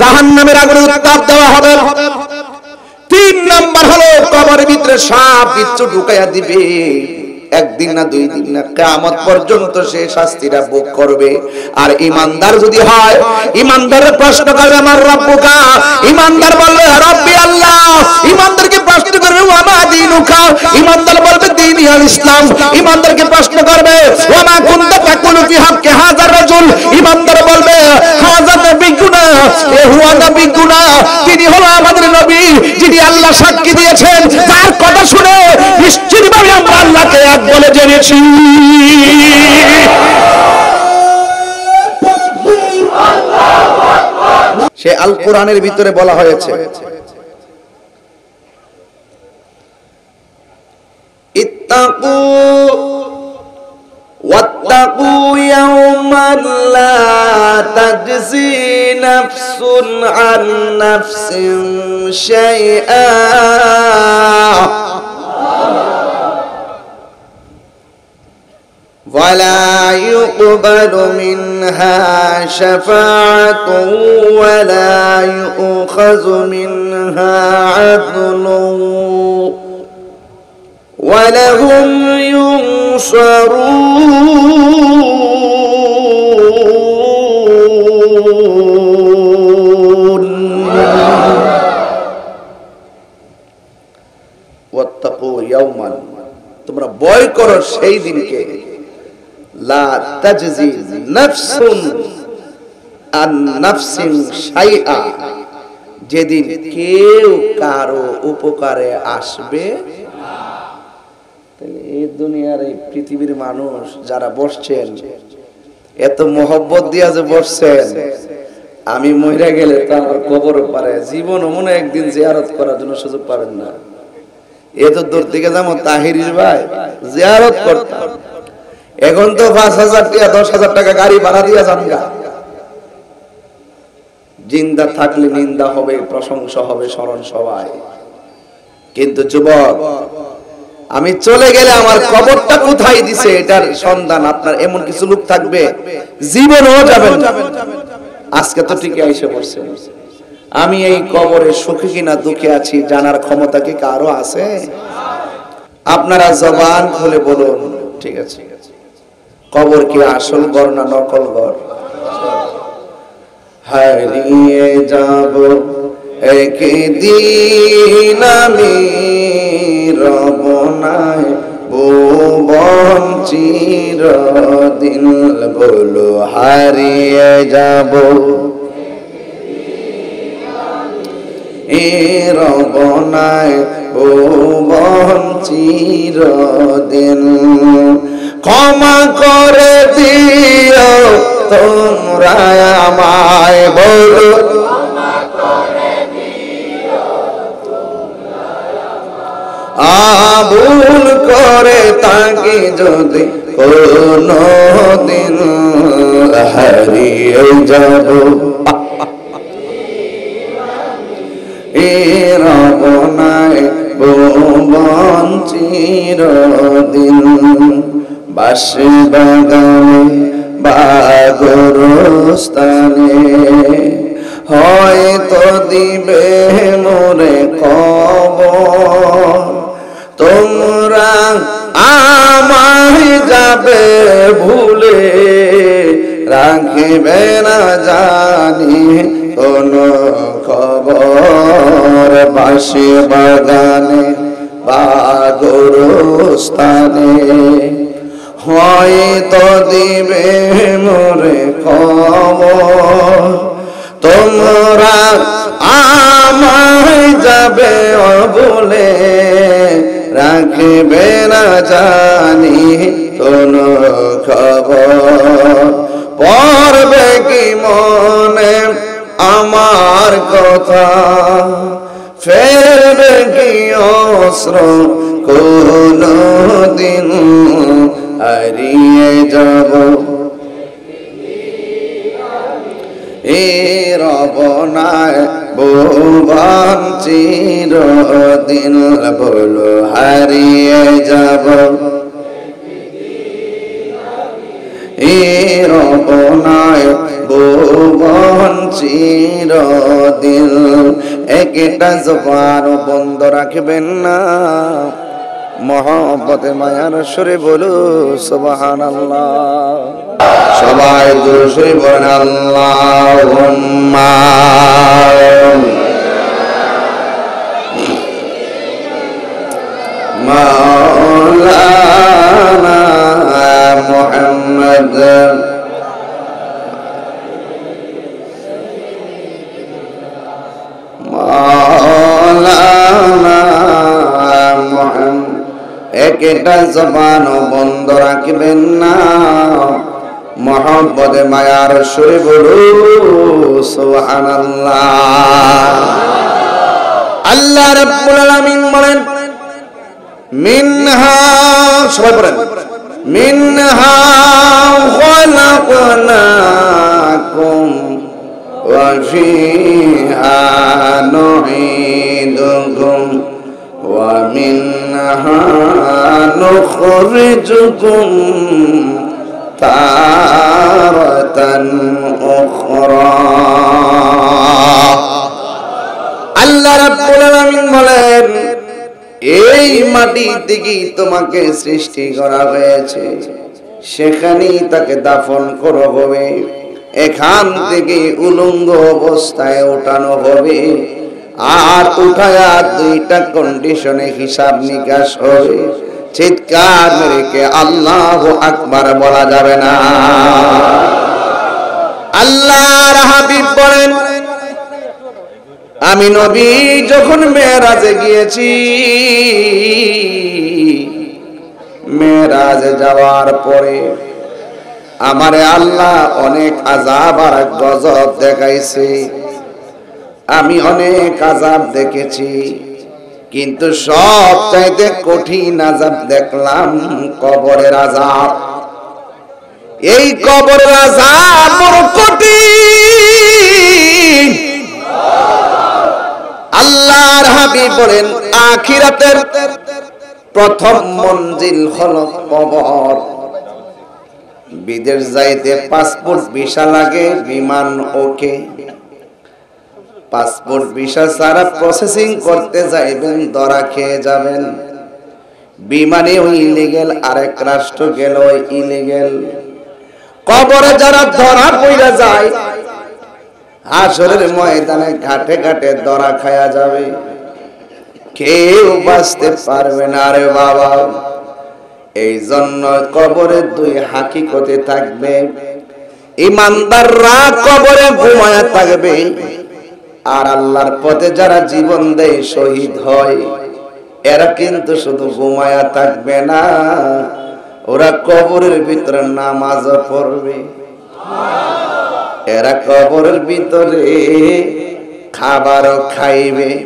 জাহান্নামের আগুনে উত্তাপ দেওয়া হবে। 3 নাম্বার হলো কবরের ভিতরে সাপ বিচ্ছু ঢুকাইয়া দিবে। একদিন না 2 দিন না, কিয়ামত পর্যন্ত সে শাস্তিটা ভোগ করবে। আর ইমানদার যদি হয়, ইমানদারের প্রশ্ন করবে আমার রব্বুকা, ইমানদার বলবে রব্বি আল্লাহ। ইমানদারকে প্রশ্ন করবে ওয়া মা দীনুকা, ইমানদার বলবে দীনি আল ইসলাম। ইমানদারকে প্রশ্ন করবে ওয়া মা কুনতা তাকুলু ফি হাক্কি হাযার রাজুল, ইমানদার বলবে হাযা নবিয়ুনা, এ হুয়া নবিয়ুনা, তিনি হলো আমাদের নবী যিনি আল্লাহ সাক্ষী দিয়েছেন, তার কথা শুনে নিশ্চিতভাবে আমরা আল্লাহকে এক বলে জেনেছি। সে আল কোরআনের ভিতরে বলা হয়েছে ইত্তাকু ওয়াত্তাকু ইয়াওমান লা তাজজি নাফসুন আন নাফসিন শাইআ ولا يقبل منها شفاعة ولا يؤخذ منها عدل ولهم ينصرون واتقوا يوما তোমরা ভয় করো সেই দিনকে লা তাজজি নাফসুন আন নাফসিন শাইআ, যেদিন কেউ কারো উপকারে আসবে না। তাহলে এই দুনিয়ার এই পৃথিবীর মানুষ যারা বসছেন, এত মোহব্বত দিয়া যে বসছেন, আমি মইরা গেলে তো আমার কবর পারে জীবনও মনে একদিন জিয়ারত করার জন্য সুযোগ পাবেন না। এত দূর থেকে যাবো তাহিরির ভাই জিয়ারত করতাম, এখন তো 5,000 টাকা 10,000 টাকা গাড়ি ভাড়া দিয়া যামগা। জিন্দা থাকলে নিন্দা হবে, প্রশংসা হবে স্মরণ সবাই, কিন্তু যুবক আমি চলে গেলে আমার কবরটা কোথায় দিছে এটার সন্ধান আপনার এমন কিছু লোক থাকবে জীবনও যাবেন না। আজকে তো ঠিকই আইসে পড়ছে, আমি এই কবরে সুখী কিনা দুঃখে আছি জানার ক্ষমতা কি কারো আছে? আপনারা জবান খুলে বলুন। ঠিক আছে, কবর কি আসল ঘর না নকল ঘর? হারিয়ে যাব একদিন আমি রবনায় ভুবন চিরদিন, বলো হারিয়ে যাব এ রবনায় ভুবন চিরদিন। ক্ষমা করে দিও তোমরা আমায়, বলো ভুল করে তাকে যদি কোনো দিন হারিয়ে যাব এ রবনায় ভুবন চিরদিন। বাঁশি বাগানে বা গোরস্থানে হয়তো দিবে মোরে কবর, তোমরা আমায় যাবে ভুলে রাখবে না জানি কোনো খবর। বাঁশি বাগানে বা গোরস্থানে হয়তো দিবে মোরে খবর, তোমরা আমায় যাবে বলে রাখবে না জানি কোনো খবর। পড়বে কি মনে আমার কথা, ফেরবে কি অস্ত্র কোনো দিন হারিয়ে যাব এ রবনায় ভুবন চিরদিন, বলো হারিয়ে যাব এ রবনায় ভুবন চিরদিন একটা জবান বন্ধ রাখবেন না মহব্বতে মায়ার সুরে বলো সুবহানাল্লাহ সবাই দুরূদ শরীফ পড়েন আল্লাহুম্মা মাওলানা মুহাম্মদ মাওলানা মুহাম্মদ একটা জবান বন্ধ রাখবেন না মহব্বতে মায়ার সুরে বলো সুবহানাল্লাহ আল্লাহ রাব্বুল আলামিন বলেন মিনহা সবাই পড়েন মিনহা খালাকনাকুম ওয়া ফিহা নুঈদুকুম ওয়া মিনহা নুখরিজুকুম তারাতান উখরা আল্লাহ রাব্বুল আলামিন বলেন এই মাটি থেকে তোমাকে সৃষ্টি করা হয়েছে সেখানেই তাকে দাফন করা হবে এখান থেকে উলঙ্গ অবস্থায় ওঠানো হবে আর উঠায়া দুইটা কন্ডিশনে হিসাব নিকাশ হবে চিৎকার মেরে কে আল্লাহু আকবার বলা যাবে না আল্লাহর হাবিব বলেন আমি নবী যখন মেরাজে গিয়েছি মেরাজে যাওয়ার পরে আমারে আল্লাহ অনেক আযাব আর গজব দেখাইছে আমি অনেক আযাব দেখেছি কিন্তু সবচাইতে কঠিন আযাব দেখলাম কবরের আযাব এই কবরের আযাব বড় কঠিন আল্লাহর হাবিব বলেন আখিরাতের প্রথম মঞ্জিল হলো কবর বিদেশ যাইতে পাসপোর্ট ভিসা লাগে বিমান ওকে পাসপোর্ট ভিসা ছাড়া প্রসেসিং করতে যাইবেন ধরা খেয়ে যাবেন বিমানে ওই ইলিগেল আরেক রাষ্ট্র গেল ওই ইলিগেল কবরে যারা ধরা পড়ে যায় হাসরের ময়দানে ঘাটে ঘাটে ধরা খায়া যাবে কেউ বাঁচতে পারবে না রে বাবা এই জন্য কবরে দুই হাকিকতে থাকবে ঈমানদাররা কবরে ঘুমায়া থাকবে আর আল্লাহর পথে যারা জীবন দেয় শহীদ হয় এরা কিন্তু শুধু ঘুমায়া থাকবে না ওরা কবরের ভিতরে নামাজ পড়বে এরা কবরের ভিতরে খাবারও খাইবে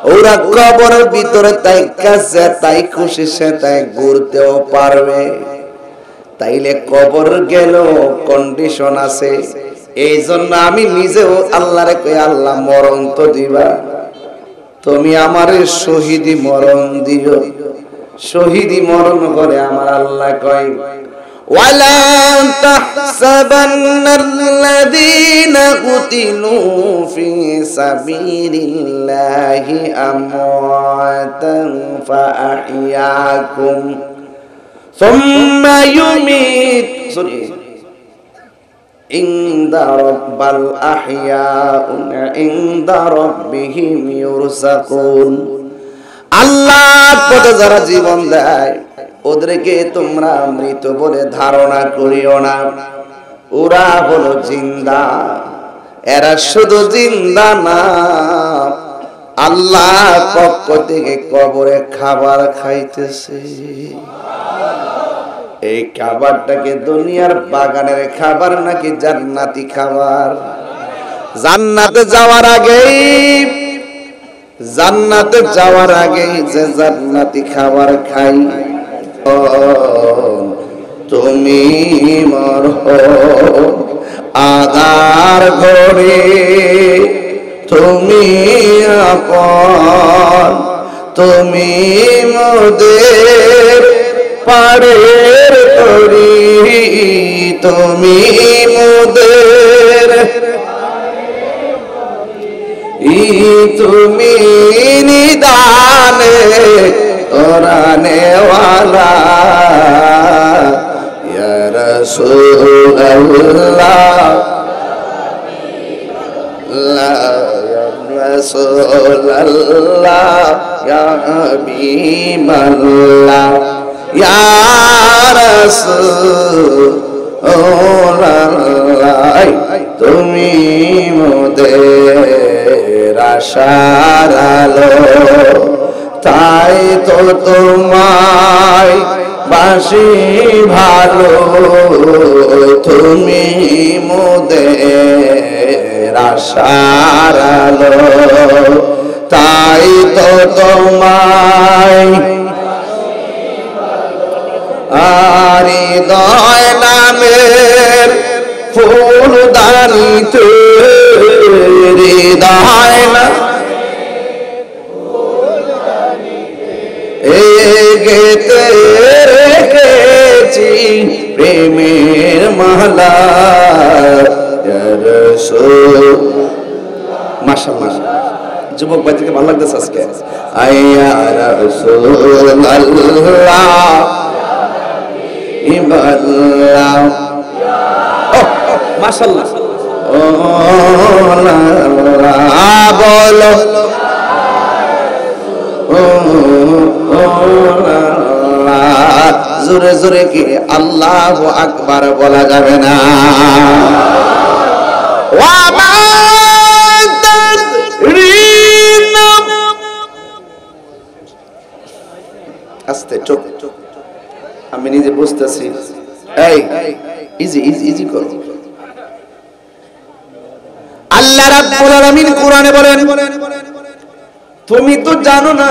ওরা কবরের ভিতরে তাই কাছে তাই খুশি সে তাই ঘুরতেও পারবে তাইলে কবর গেল কন্ডিশন আছে এই জন্য আমি নিজেও আল্লাহরে কই আল্লাহ মরণ তো দিবা তুমি আমারে শহীদি মরণ দিও শহীদি মরণ করে আমার আল্লাহ কয় ওয়ালা তাহসাবান্নাল্লাযীনা কুতিলু ফি সাবিলিল্লাহি আমওয়াতান ফাআহইয়াকুম সুম্মা ইউমিত ইনদা রাব্বাল আহইয়াউন ইনদা রাব্বিহিম ইউরসাকুন আল্লাহর পথে যারা জীবন দেয় ওদেরকে তোমরা মৃত বলে ধারণা করিও না ওরা হলো জিন্দা এরা শুধু জিন্দা না আল্লাহর পক্ষ থেকে কবরে খাবার খাইতেছে এই খাবারটাকে দুনিয়ার বাগানের খাবার নাকি জান্নাতি খাবার জান্নাতে যাওয়ার আগেই যে জান্নাতি খাবার খাই তুমি মর আধার ঘরে তুমি আপন তুমি মোদের পারের তরি তুমি মোদের তুমি নিদানে তোরানে ওয়ালা ইয়া রাসূলুল্লাহ লা ইয়া রাসূলুল্লাহ ইয়া হাবিবাল্লাহ ইয়া রাসূলুল্লাহ তুমি মোদের আশার আলো তাই তো তোমায় বাসি ভালো তুমি মোদের আশার আলো তাই তো তোমায় আর হৃদয় নামের ফুলদানিতে হৃদয় না গেতে রেখেছি প্রেমের মালা মাশাআল্লাহ যুবক ভাই থেকে ভালো লাগতেছে আজকে আইয়া রাসূলুল্লাহ ইবাল্লাহ মাশাআল্লাহ ও লা বলো জোরে জোরে কি আল্লাহু আকবার বলা যাবে না আস্তে চুপ আমি নিজে বুঝতেছি এই ইজি ইজি ইজি করো আল্লাহ রাব্বুল আলামিন কোরআনে বলেন তুমি তো জানো না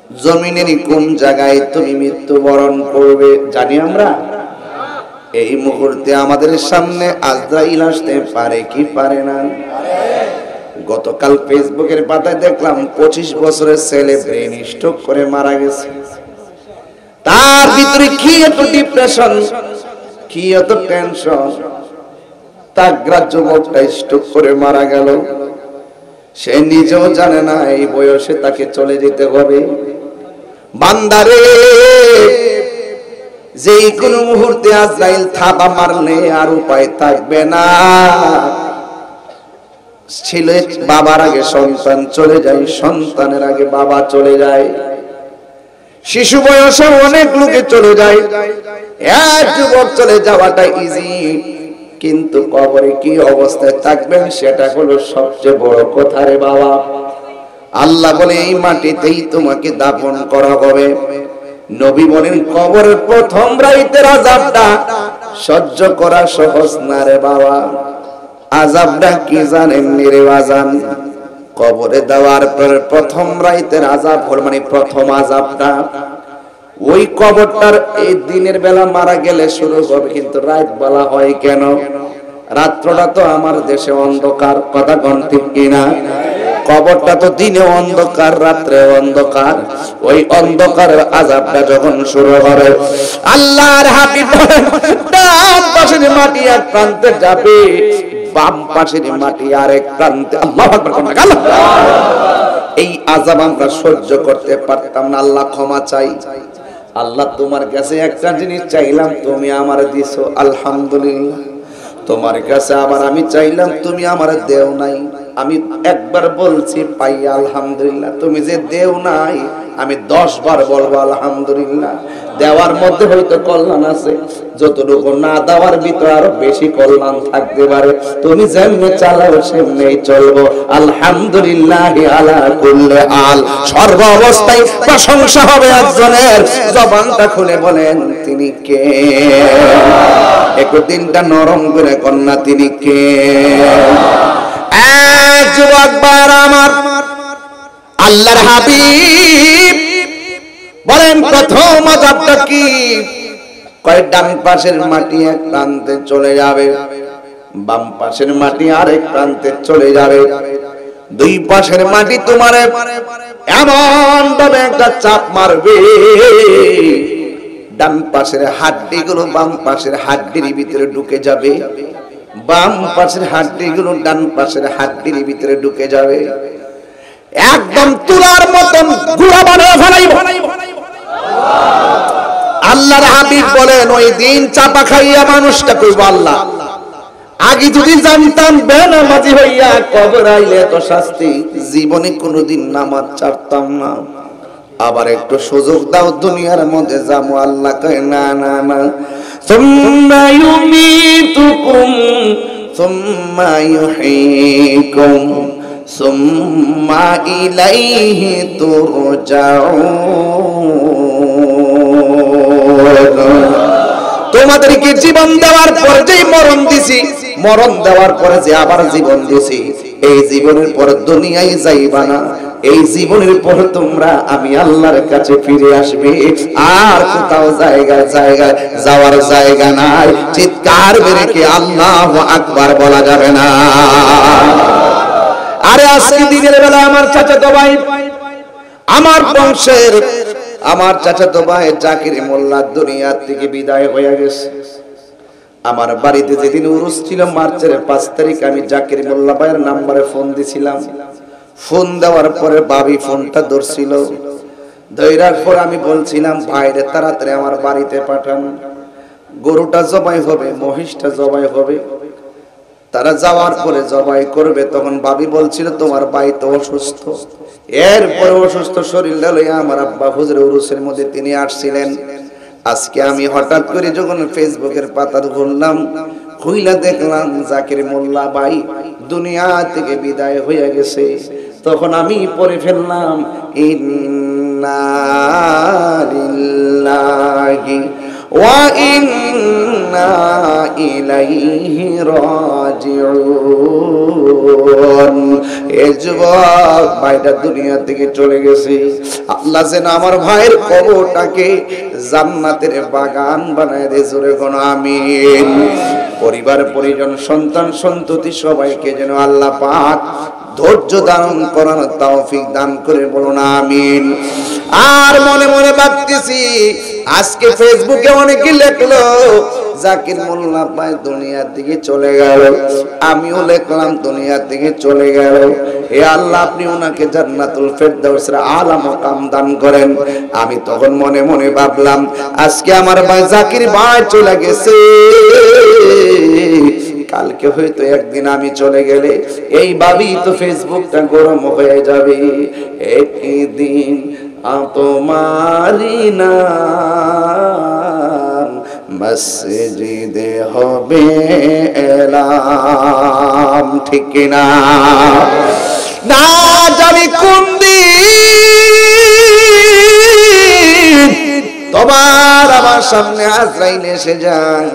জমিনের কোন জায়গায় তুমি মৃত্যুবরণ করবে জানি আমরা এই মুহূর্তে আমাদের সামনে আজরাইল আসতে পারে কি পারে না গতকাল ফেসবুকের পাতায় দেখলাম 25 বছরের ছেলে ব্রেন স্ট্রোক করে মারা গেছে তার ভিতরে কি এত ডিপ্রেশন কি এত টেনশন তাগড়া যুবকটা স্ট্রোক করে মারা গেল সে নিজেও জানে না এই বয়সে তাকে চলে যেতে হবে বান্দারে যে কোনো মুহূর্তে আজরাইল থাবা মারলে আর উপায় থাকবে না ছেলে বাবার আগে সন্তান চলে যায় সন্তানের আগে বাবা চলে যায় শিশু বয়সে অনেক লোকে চলে যায় এক যুবক চলে যাওয়াটা ইজি কিন্তু কবরে কি অবস্থায় থাকবেন সেটা হলো সবচেয়ে বড় কথা রে বাবা আল্লাহ বলে এই মাটিতেই তোমাকে দাফন করা হবে নবী বলেন কবরের প্রথম রাতের আযাবটা সহ্য করা সহজ না রে বাবা আযাবটা কি জানেন রে বাজান কবরে দেওয়ার পর প্রথম রাতের আযাব হল মানে প্রথম আযাবটা ওই কবরটার এই দিনের বেলা মারা গেলে শুরু হবে কিন্তু রাত বেলা হয় কেন রাত্রটা তো আমার দেশে অন্ধকার কথা কোন ঠিক কিনা কবরটা তো দিনে অন্ধকার রাত্রে অন্ধকার ওই অন্ধকারের আযাবটা যখন শুরু হবে আল্লাহর হাবিব ডান পাশের মাটি এক প্রান্তে যাবে বাম পাশের মাটি আরেক প্রান্তে আল্লাহু আকবার আল্লাহ এই আযাব আমরা সহ্য করতে পারতাম না আল্লাহ ক্ষমা চাই আল্লাহ তোমার কাছে একটা জিনিস চাইলাম তুমি আমারে দিছো আলহামদুলিল্লাহ তোমার কাছে আবার আমি চাইলাম তুমি আমারে দেও নাই আমি একবার বলছি পাই আলহামদুলিল্লাহ তুমি যে দেও নাই আমি 10 বার বলবো আলহামদুলিল্লাহ দেওয়ার মধ্যে হয়তো কল্যাণ আছে যতটুকু না দেওয়ার ভিতরে আরো বেশি কল্যাণ থাকতে পারে তুমি যেমনে চালাও সেমনেই চলবো আলহামদুলিল্লাহ আলা কুল্লি হাল সর্ব অবস্থায় প্রশংসা হবে একজনের জবানটা খুলে বলেন তিনি কে একটু দিনটা নরম করে কন্যা তিনি কে যুবক ভাইরা আমার আল্লাহর হাবিব বলেন প্রথম আযাবটা কি কয় ডান পাশের মাটি এক প্রান্তে চলে যাবে বাম পাশের মাটি আরেক প্রান্তে চলে যাবে দুই পাশের মাটি তোমারে এমন ভাবে একটা চাপ মারবে ডান পাশের হাড্ডিগুলো বাম পাশের হাড্ডির ভিতরে ঢুকে যাবে বাম পাশের হাড্ডিগুলো ডান পাশের হাড্ডির ভিতরে ঢুকে যাবে, একদম তুলার মতন গুঁড়া বানিয়ে ফেলাইব। আল্লাহর হাবিব বলেন ওই দিন চাপা খাইয়া মানুষটা কইব আল্লাহ আগে যদি জানতাম বেনামাজি হইয়া কবর আইলে তো শাস্তি, জীবনে কোনোদিন নামাজ ছাড়তাম না। আবার একটু সুযোগ দাও দুনিয়ার মধ্যে যাবো। আল্লাহ কয় না না না, সুম্মা ইউমিতুকুম সুম্মা ইউহয়িকুম সুম্মা ইলাইহি তুরজাউন। তোমাদেরকে জীবন দেওয়ার পর যেই মরণ দিছি, মরণ দেওয়ার পরে যে আবার জীবন দিছি, এই জীবনের পর দুনিয়ায় যাইবা না, এই জীবনের পর তোমরা আমি আল্লাহর কাছে ফিরে আসবে। আর কোথাও জায়গায় যাওয়ার জায়গা নাই। চিৎকার মেরে কি আল্লাহু আকবার বলা যাবে না? আরে আজকে দিনের বেলা আমার চাচাতো ভাই, আমার বংশের আমার চাচাতো ভাই জাকির মোল্লা দুনিয়া থেকে বিদায় হয়ে গেছে। আমার বাড়িতে যেদিন উরুস ছিল মার্চের 5 তারিখ, আমি জাকির মোল্লা ভাইয়ের নাম্বারে ফোন দিছিলাম। ফোন দেওয়ার পরে ভাবি ফোনটা ধরছিল, ধরার পর আমি বলছিলাম ভাইরে তাড়াতাড়ি আমার বাড়িতে পাঠান, গরুটা জবাই হবে, মহিষটা জবাই হবে। তারা যাওয়ার পরে জবাই করবে, তখন ভাবি বলছিল তোমার ভাই তো অসুস্থ। এরপরে অসুস্থ শরীর লইয়া আমার আব্বা হুজুর উরুসের মধ্যে তিনি আসছিলেন। আজকে আমি হঠাৎ করে যখন ফেসবুকের পাতা খুললাম, খুইলা দেখলাম জাকির মোল্লা ভাই দুনিয়া থেকে বিদায় হয়ে গেছে। তখন আমি পড়ে ফেললাম ইন্না লিল্লাহি ওয়া ইন্না ইলাইহি রাজিউন। এই যুবক ভাইটা দুনিয়া থেকে চলে গেছে। আল্লাহ যেন আমার ভাইয়ের কবরটাকে জান্নাতের বাগান বানায় দে, জোরে কোন আমিন। পরিবার পরিজন সন্তান সন্ততি সবাইকে যেন আল্লাহ পাক ধৈর্য ধারণ করার তৌফিক দান করে, বলুন আমিন। আর মনে মনে ভাবতেছি আজকে ফেসবুকে অনেকে লিখলো জাকির মোল্লা ভাই দুনিয়া থেকে চলে গেল, আমিও লিখলাম দুনিয়া থেকে চলে গেল। হে আল্লাহ আপনি ওনাকে জান্নাতুল ফেরদাউসের আলা মাকাম দান করেন। আমি তখন মনে মনে ভাবলাম আজকে আমার ভাই জাকির ভাই চলে গেছে, কালকে হয়তো একদিন আমি চলে গেলে এই ভাবি তো ফেসবুকটা গরম হয়ে যাবে। একদিন তোমারি নাম মসজিদে হবে এলাম, ঠিক না? না জানি কোন দিন তোমার আমার সামনে আজরাইল এসে যায়।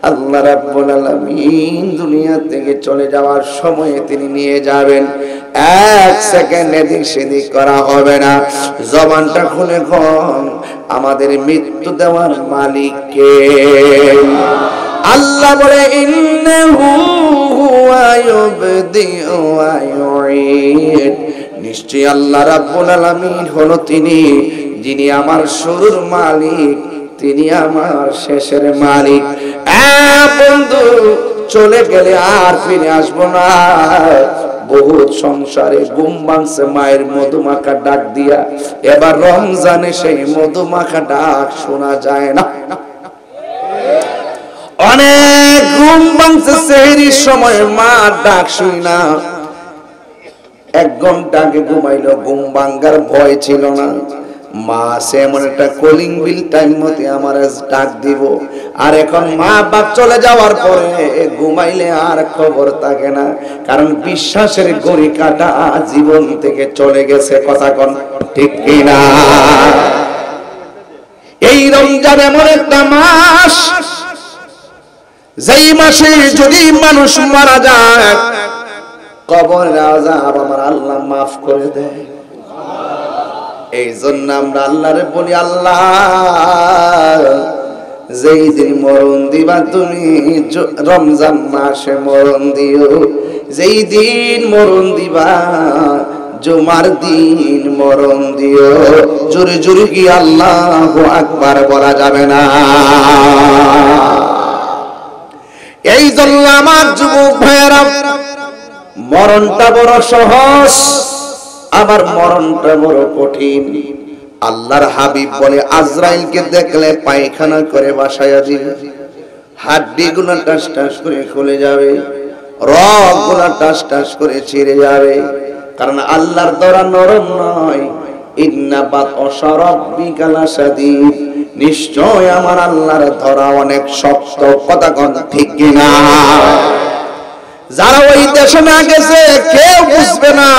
আল্লাহ রাব্বুল আলামিন দুনিয়া থেকে চলে যাওয়ার সময়ে তিনি নিয়ে যাবেন, এক সেকেন্ড এদিক সেদিক করা হবে না। জবানটা খুলে কোন আমাদের মৃত্যু দেওয়ার মালিক কে? আল্লাহ বলে ইন্নাহু হুয়া ইউবদিউ ওয়া ইউঈদ। নিশ্চয়ই আল্লাহ রাব্বুল আলামিন হলো তিনি যিনি আমার শুরুর মালিক, তিনি আমার শেষের মালিক। বন্ধু চলে গেলে আর ফিরে আসবো না। বহুত সংসারে ঘুম ভাঙছে মায়ের মধুমাখা ডাক দিয়া, এবার রমজানে সেই মধুমাখা ডাক শোনা যায় না। অনেক ঘুম ভাঙছে সেহরির সময় মা ডাক শুই না। 1 ঘন্টা আগে ঘুমাইলো, ঘুম ভাঙ্গার ভয় ছিল না। মা সে এমন একটা কলিং বিল টাইম মতে আমার ডাক দিব। আর এখন মা বাপ চলে যাওয়ার পরে ঘুমাইলে আর খবর থাকে না, কারণ বিশ্বাসের গড়ি কাটা জীবন থেকে চলে গেছে। কথা কোন ঠিক কিনা? এই রমজান এমন একটা মাস, যেই মাসে যদি মানুষ মারা যায় কবরের আযাব আমার আল্লাহ মাফ করে দেয়। এই জন্য আমরা আল্লাহরে বলি আল্লাহ যেই দিন মরণ দিবা তুমি রমজান মাসে মরণ দিও, যেই দিন মরণ দিবা জুমার দিন মরণ দিও। জোরে জোরে কি আল্লাহু আকবার বলা যাবে না? এই জন্য আমার যুবক ভাইয়েরা, মরণটা বড় সহজ, আবার মরণটা বড় কঠিন। আল্লাহর হাবিব বলে আজরাইলকে দেখলে পায়খানা করে বাসায়া দিবে, হাড্ডিগুলো টাস টাস করে খুলে যাবে, রগগুলো টাস টাস করে ছিঁড়ে যাবে। কারণ আল্লাহর ধরা নরম নয়। ইন্না বাতশা রাব্বিকা লাশাদীদ, নিশ্চয় আমার আল্লাহর ধরা অনেক শক্ত। কথা কোন ঠিক কিনা? যারা ওই দেশে না গেছে কেউ বুঝবে না।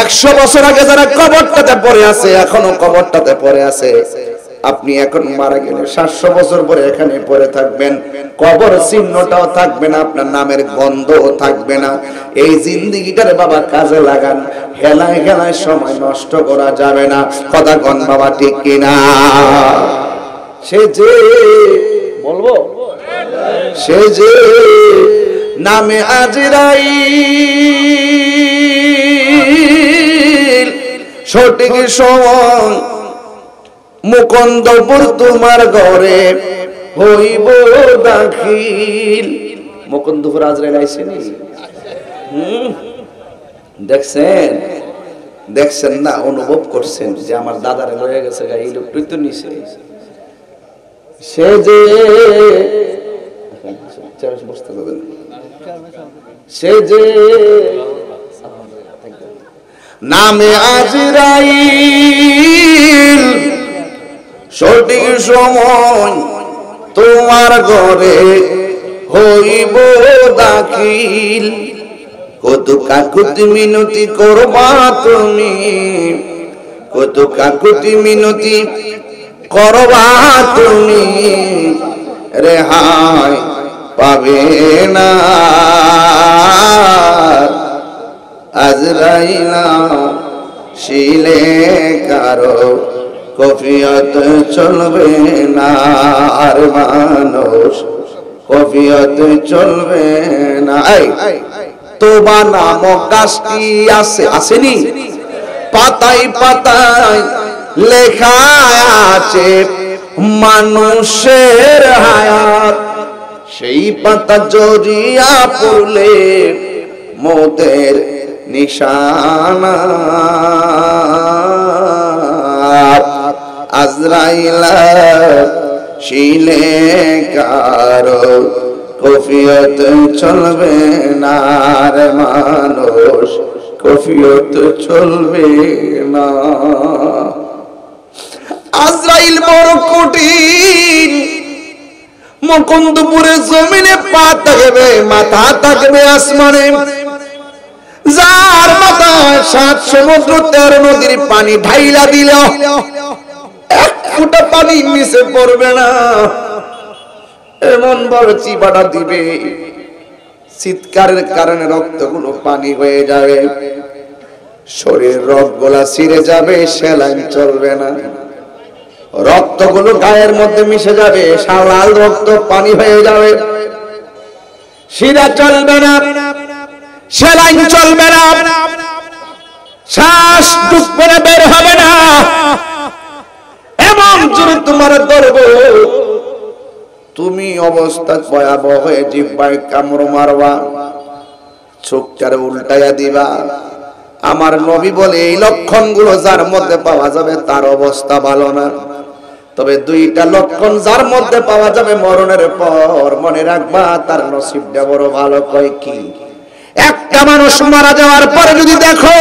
100 বছর আগে যারা কবরটাতে পড়ে আছে, এখনো কবরটাতে পড়ে আছে। আপনি এখন মারা গেলে 700 বছর পরে এখানে পড়ে থাকবেন, কবর চিহ্নটাও থাকবে না, আপনার নামের গন্ধও থাকবে না। এই জিন্দেগিটারে বাবা কাজে লাগান, হেলায় হেলায় সময় নষ্ট করা যাবে না। কথা কোন বাবা ঠিক কিনা? সে যে বলবো, সে যে নামে আজরাইল, সঠিক সময় মুকুন্দপুর তোমার ঘরে হইব দাখিল। মুকুন্দপুর আজরাইল আইসেনি? দেখছেন? দেখছেন না? অনুভব করছেন যে আমার দাদারে লয়ে গেছে, এই লোকটাই তো নিছে। সে যে বসতে দেবেন, সে যে নামে আজরাইল, সঠিক সময় তোমার ঘরে হইব দাখিল। কত কাকুতি মিনতি করবা তুমি, কত কাকুতি মিনতি করবা তুমি, রেহাই পাবে না। আজরাইলা শিলে কারো কফিয়ত চলবে না, আর মানুষ কফিয়ত চলবে না। তোবা নামক গাছটি আছে, আসেনি? পাতায় পাতায় লেখা আছে মানুষের হায়াত। সেই পাতা জড়িয়া পড়লে মৌতের নিশানা। আজরাইলা শিলে কারো কফিয়ত চলবে না, রে মানুষ কফিয়ত চলবে না। আজরাইল বড় কঠিন। মুকুন্দপুরের জমিনে পা থাকবে, মাথা থাকবে আসমানে। যার মাথায় 7 সমুদ্র 13 নদীর পানি ঢাইলা দিল, এক ফোঁটা পানি নিচে পড়বে না। এমন বড় চিবাটা দিবে, চিৎকারের কারণে রক্তগুলো পানি হয়ে যাবে, শরীর রগগুলা ছিঁড়ে যাবে, সেলাইন চলবে না, রক্তগুলো গায়ের মধ্যে মিশে যাবে, লাল রক্ত পানি হয়ে যাবে, শিরা চলবে না, সেলাইন চলবে না, শ্বাস ঢুকবে না, বের হবে না। এমন জোরে তোমার ধরবো, তুমি অবস্থা ভয়াবহ হয়ে জিহ্বায় কামড় মারবা, চোখটারে উল্টাইয়া দিবা। আমার নবী বলে এই লক্ষণগুলো যার মধ্যে পাওয়া যাবে তার অবস্থা ভালো না। তবে 2টা লক্ষণ যার মধ্যে পাওয়া যাবে মরণের পর, মনে রাখবা তার নসিবটা বড় ভালো। কয় কি? একটা মানুষ মারা যাওয়ার পরে যদি দেখো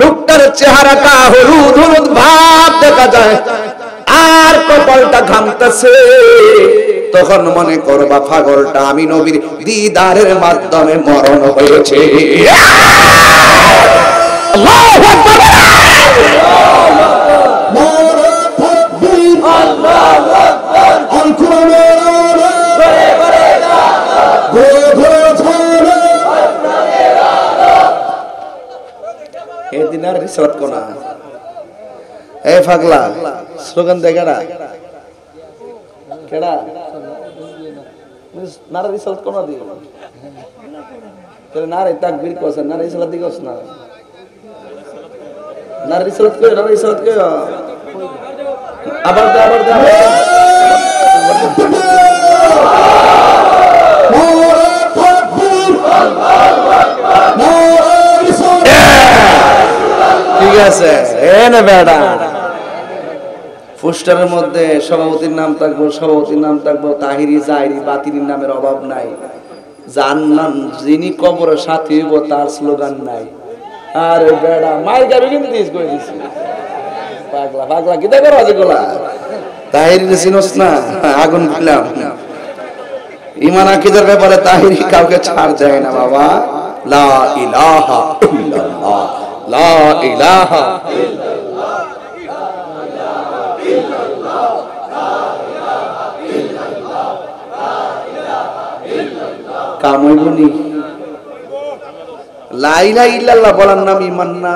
লোকটার চেহারাটা হলুদ হলুদ ভাব দেখা যায়, আর কপালটা ঘামতেছে, তখন মনে করবা পাগলটা আমি নবীর দিদারের মাধ্যমে মরণ হয়েছে। আল্লাহু আকবার, আল্লাহু আকবার। আল কোরআনের এদিন আর রিসাত কোনা এ পাগলা স্লোগান দেখাড়া কেডা নারে রিসাত কোনা দিও নারে তাকবীর কোসে নারে রিসাত দিগস না নারে রিসাত কই নারে রিসাত কই আবার দে আছে এনে বেড়া পোস্টারের মধ্যে সভাপতির নাম থাকবো, সভাপতির নাম থাকবো তাহিরি জাহিরি, বাতিরির নামের অভাব নাই। জান্নাত যিনি কবরের সাথী হইব তার স্লোগান নাই। আরে বেড়া মাই গাবি কিন্তু দিস কই দিছি পাগলা পাগলা কি দেখো রাজগোলা তাহিরি চিনোস না? আগুন দিলাম। ঈমান আকীদার ব্যাপারে তাহিরি কাউকে ছাড় দেয় না বাবা। লা ইলাহা ইল্লাল্লাহ, লা ইলাহা ইল্লাল্লাহ, কামইবনি লা ইলাহা ইল্লাল্লাহ বলার নাম ঈমান না।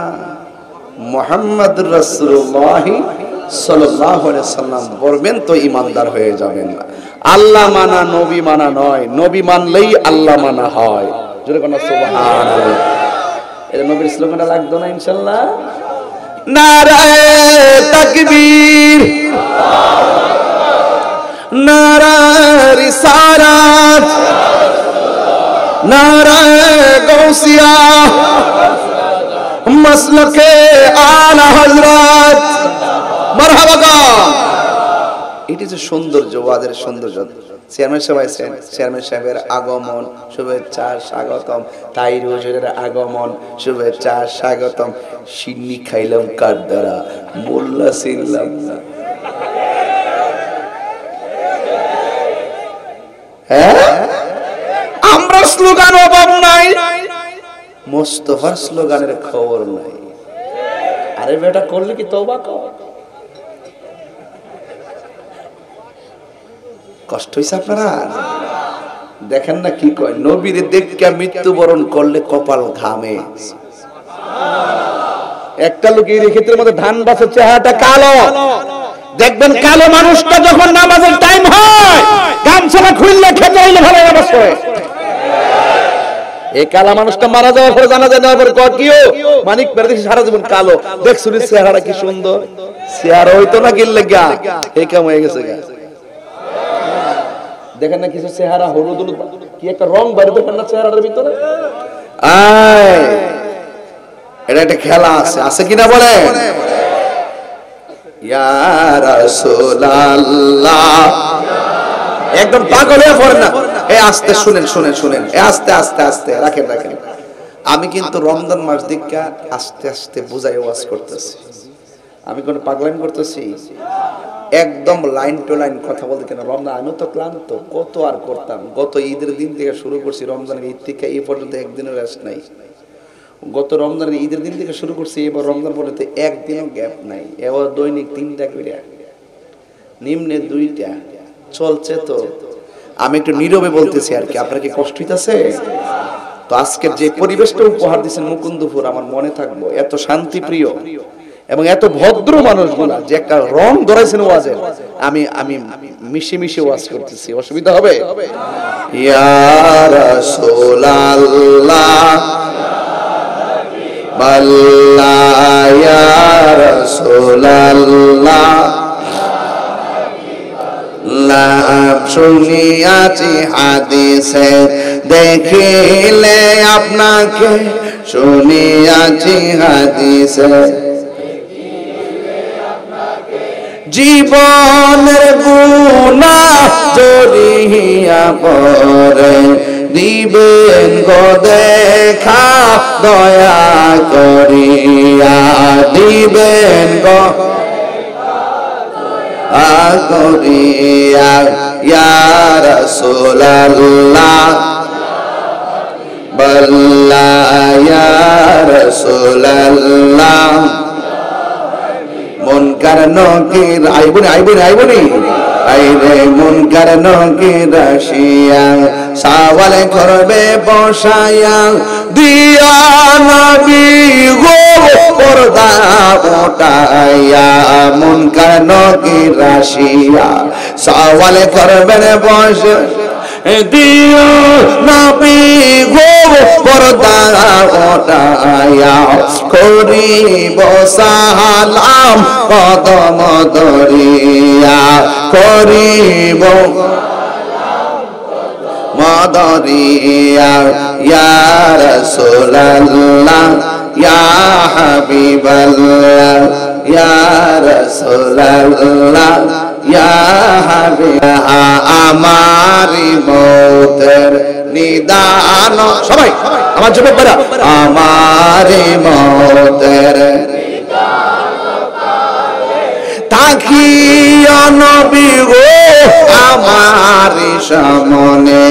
মুহাম্মাদুর রাসূলুল্লাহ সাল্লাল্লাহু আলাইহি সাল্লাম বলবেন তো ঈমানদার হয়ে যাবেন। আল্লাহ মানা নবী মানা নয়, নবী মানলেই আল্লাহ মানা হয়। জোরে কোন সুবহানাল্লাহ। এর নবীর স্লোগানটা লাগতো না ইনশাআল্লাহ? নারায়ে তাকবীর, নারায়ে রিসালাত, নারায়ে গাউসিয়া, মাসলকে আলা হযরত, মারহাবা। এটি যে সৌন্দর্য, ওয়াজের সৌন্দর্য। চেয়ারম্যান সাহেব আছেন, চেয়ারম্যান সাহেবের আগমন, শুভেচ্ছা স্বাগতম। তাইর হুজুরের আগমন, শুভেচ্ছা স্বাগতম। সিন্নি খাইলাম কার দ্বারা, মোল্লা ছিলাম না। হ্যাঁ, আমরা স্লোগান অভাব নাই, মোস্তফার স্লোগানের খবর নাই। আরে বেটা করলে কি তওবা কর। কষ্ট হইছে আপনারা? দেখেন না কি কয়, নবীর দেখে মৃত্যুবরণ করলে কপাল ঘামে। একটা লোক এই ক্ষেত্রের মধ্যে ধান বাসের চেহারাটা কালো, দেখবেন কালো মানুষটা যখন নামাজের টাইম হয় গামছাটা খুললে খেতে হইলে ভালো নামাজ পড়ে। এই কালা মানুষটা মারা যাওয়ার পরে জানাজা নেওয়ার পরে কয় কিও মানিক পেরে দেখি সারা জীবন কালো, দেখছুন চেহারা কি সুন্দর, চেহারা হইতো না গিল্লে গা এই কাম হয়ে গেছে গা। দেখেন না কিছু চেহারা হলুদ হলুদ কি একটা রং বাইরে, দেখেন না চেহারার ভিতরে। এটা একটা খেলা আছে, আছে কিনা বলে? ইয়া রাসূলুল্লাহ, একদম পাগল হয়ে পড়েন না। এই আস্তে শুনেন শুনেন শুনেন, আস্তে আস্তে আস্তে রাখেন রাখেন। আমি কিন্তু রমজান মাস দিকে আস্তে আস্তে বুঝাই ওয়াজ করতেছি, আমি কোন পাগলামি করতেছি? একদম লাইন টু লাইন কথা বলতে। কেন রমজান আমিও তো ক্লান্ত, কত আর করতাম। গত ঈদের দিন থেকে শুরু করছি, রমজানের ঈদ থেকে এই পর্যন্ত একদিনও রেস্ট নাই। গত রমজানের ঈদের দিন থেকে শুরু করছি, এবার রমজান পর্যন্ত একদিনও গ্যাপ নাই। এবার দৈনিক 3টা করে, নিম্নে 2টা চলছে। তো আমি একটু নীরবে বলতেছি আর কি, আপনার কি কষ্ট হইতেছে? তো আজকের যে পরিবেশটা উপহার দিচ্ছেন মুকুন্দপুর, আমার মনে থাকবো। এত শান্তি প্রিয় এবং এত ভদ্র মানুষগুলা যে একটা রং ধরেছেন ওয়াজের, আমি আমি মিশে মিশে ওয়াজ করতেছি, অসুবিধা হবে? ইয়া রাসূলুল্লাহ বাল্লাহ, ইয়া রাসূলুল্লাহ লাভ শুনিয়াছি হাদিসে, দেখিলে আপনাকে শুনিয়াছি হাদিসে। জীবনের গুনাহ জড়িয়া পড়ে দিবেন গো দেখা, দয়া করিয়া দিবেন গো করিয়া। ইয়া রাসূলুল্লাহ বাল্লাহ, ইয়া রাসূলুল্লাহ মুনকার নকির আইবনি আইবনি আইবনি আইরে মুনকার নকির রাশিয়া, সওয়াল করবে বসায়া দিয়া নবী গো পর্দা ওঠাইয়া। মুনকার নকির রাশিয়া, সওয়াল করবেন বসে দিও নবী গো পর্দা ওঠাইয়া। করিব সালাম কদম ধরিয়া, করিব মদরিয়া। ইয়া রাসূলুল্লাহ ইয়া হাবিবাল্লাহ ইয়া রাসূলুল্লাহ ইয়া হাবিব আমার মওতের নিদান সবাই আমার যুবকরা আমার মওতের তাকিয়া নবী গো আমার সামনে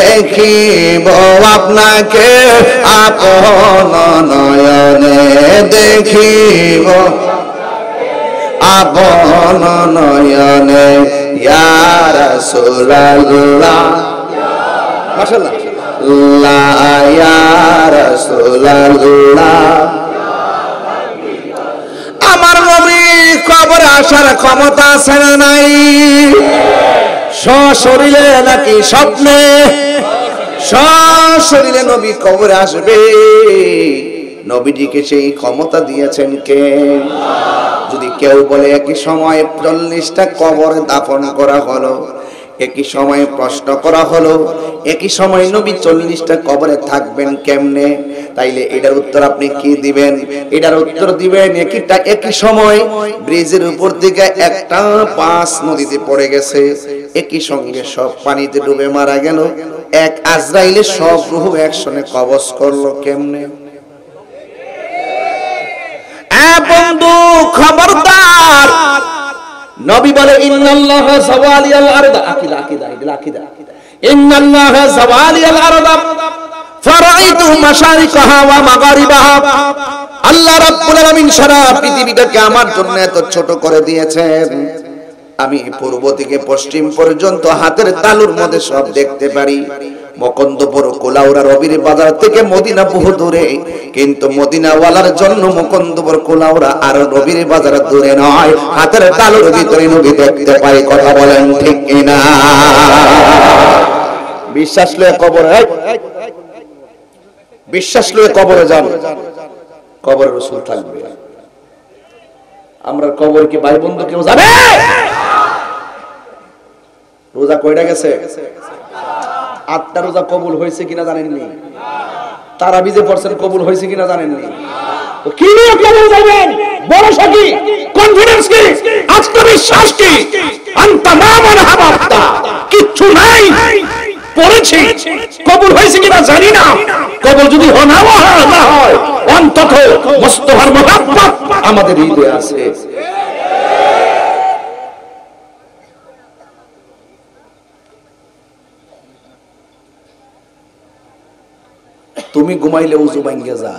দেখিব আপনাকে আপন নয়নে দেখিব আপন নয়নে ইয়া রাসূলুল্লাহ মাশাআল্লাহ লা ইয়া রাসূলুল্লাহ আমার নবী কবরে আসার ক্ষমতা আছে না নাই সশরীরে নাকি স্বপ্নে সশরীরে নবী কবরে আসবে নবীজিকে সেই ক্ষমতা দিয়েছেন কে যদি কেউ বলে একই সময়ে 40টা কবর দাফন করা হলো একই সময়ে প্রশ্ন করা হলো একই সময় নবী 40টা কবরে থাকবেন কেমনে তাইলে এটার উত্তর আপনি কি দিবেন এটার উত্তর দিবেন একই সময় ব্রিজের উপর থেকে একটা পাঁচ নদীতে পড়ে গেছে একই সঙ্গে সব পানিতে ডুবে মারা গেল এক আজরাইলে সব রূহ একসঙ্গে কবজ করলো কেমনে বন্ধু খবরদার নবী বলে ইন্নাল্লাহা যাওয়ালিয়াল আরদ আকিদা ইন্নাল্লাহা যাওয়ালিয়াল আরদ ফারাইতু মাশারিকাহা ওয়া মাগারিবাহা আল্লাহ রাব্বুল আলামিন সারা পৃথিবীটাকে আমার জন্য এত ছোট করে দিয়েছেন আমি পূর্ব থেকে পশ্চিম পর্যন্ত হাতের তালুর মধ্যে সব দেখতে পারি মকন্দপুর কোলাউড়া রবির বাজার থেকে মদিনা বহু দূরে কিন্তু মদিনাওয়ালার জন্য মকন্দপুর কোলাউড়া আর রবির বাজার দূরে নয় হাতের তালুর ভিতরে নবী দেখতে পাই কথা বলেন ঠিক কিনা বিশ্বাস লয়ে কবরে বিশ্বাস লয়ে কবরে যান কবরে রাসূল থাকবে আমরা কবর কি ভাই বন্ধু কেউ যাবে রোজা কয়টা গেছে 8টা রোজা কবুল হয়েছে কিনা জানেননি তারাবিজে পড়ছেন কবুল হয়েছে কিনা জানেননি তো কি নিয়ে কবুল যাবেন ভরসা কি কনফিডেন্স কি আত্মবিশ্বাস কি আনতা মামান হাবাবতা কিচ্ছু নাই পড়েছি কবুল হয়েছে কিনা জানি না কবুল যদি না হয় অন্তত মুস্তাফার মহব্বত আমাদের হৃদয়ে আছে তুমি ঘুমাইলে উযু ভাঙ্গে যা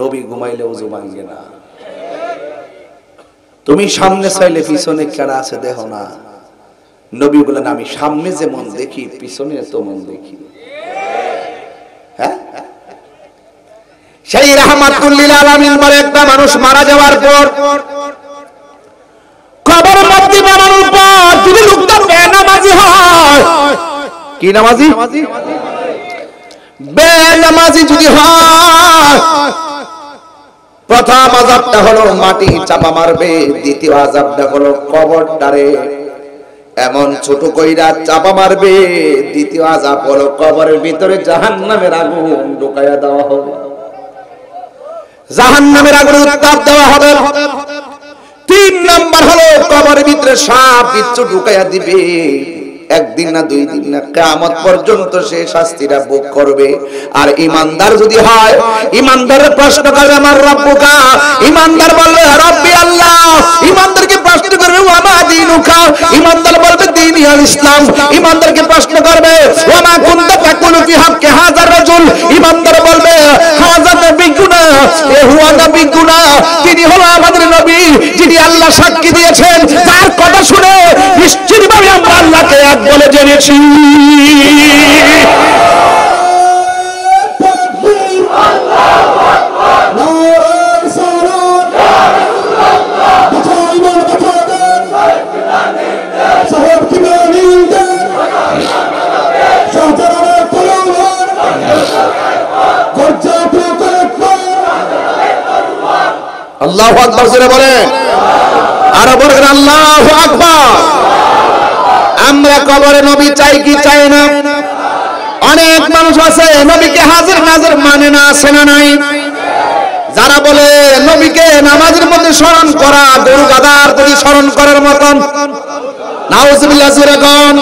নবী ঘুমাইলে উযু ভাঙ্গে না তুমি সামনে চাইলে পিছনে কেডা আছে দেখো না নবী বলেন আমি সামনে যেমন দেখি পিছনে তেমন দেখি হ্যাঁ সেই রাহমাতুল লিল আলামিন বলে একটা মানুষ মারা যাওয়ার পর কবর মধ্যে বানানোর পর যদি লোকটা বেনামাজি হয় কি নামাজি বেনামাজি যদি হয় প্রথম আযাবটা হলো মাটি চাপা মারবে দ্বিতীয় আযাবটা হলো কবরটারে এমন ছোট কইরা চাপা মারবে দ্বিতীয় আযাব হলো কবরের ভিতরে জাহান্নামের আগুন ঢুকায়া দেওয়া হবে জাহান্নামের আগুনে উত্তাপ দেওয়া হবে 3 নাম্বার হলো কবরের ভিতরে সাপ বিচ্ছু ঢুকায়া দিবে একদিন না দুই দিন না কিয়ামত পর্যন্ত সে শাস্তিটা ভোগ করবে আর ঈমানদার যদি হয় ঈমানদারের প্রশ্ন করবে আমার রব্বুকা ঈমানদার বলবে রব্বি আল্লাহ ঈমানদারকে প্রশ্ন করবে ওয়া মা দীনুকা ঈমানদার বলবে দীনি আল ইসলাম ঈমানদারকে প্রশ্ন করবে ওয়া মা কুনতা তাকুলু ফি হাক্কি হাযার রাজুল ঈমানদার বলবে হাযা নবিয়ুনা এ হুয়া নবিয়ুনা তিনি হলো আমাদের নবী যিনি আল্লাহ সাক্ষী দিয়েছেন তার কথা শুনে নিশ্চিতভাবে আমরা আল্লাহকে এক বলে জেনেছি আল্লাহু আকবার জোরে বলেন আর বলেন আল্লাহু আকবার আমরা কবরে নবী চাই কি চাই না অনেক মানুষ আছে নবীকে হাজির নাজির মানে না আছে না নাই যারা বলে নবীকে নামাজের মধ্যে স্মরণ করা গরু গাধার প্রতি স্মরণ করার মতন, নাউজুবিল্লাহ সুরাগণ।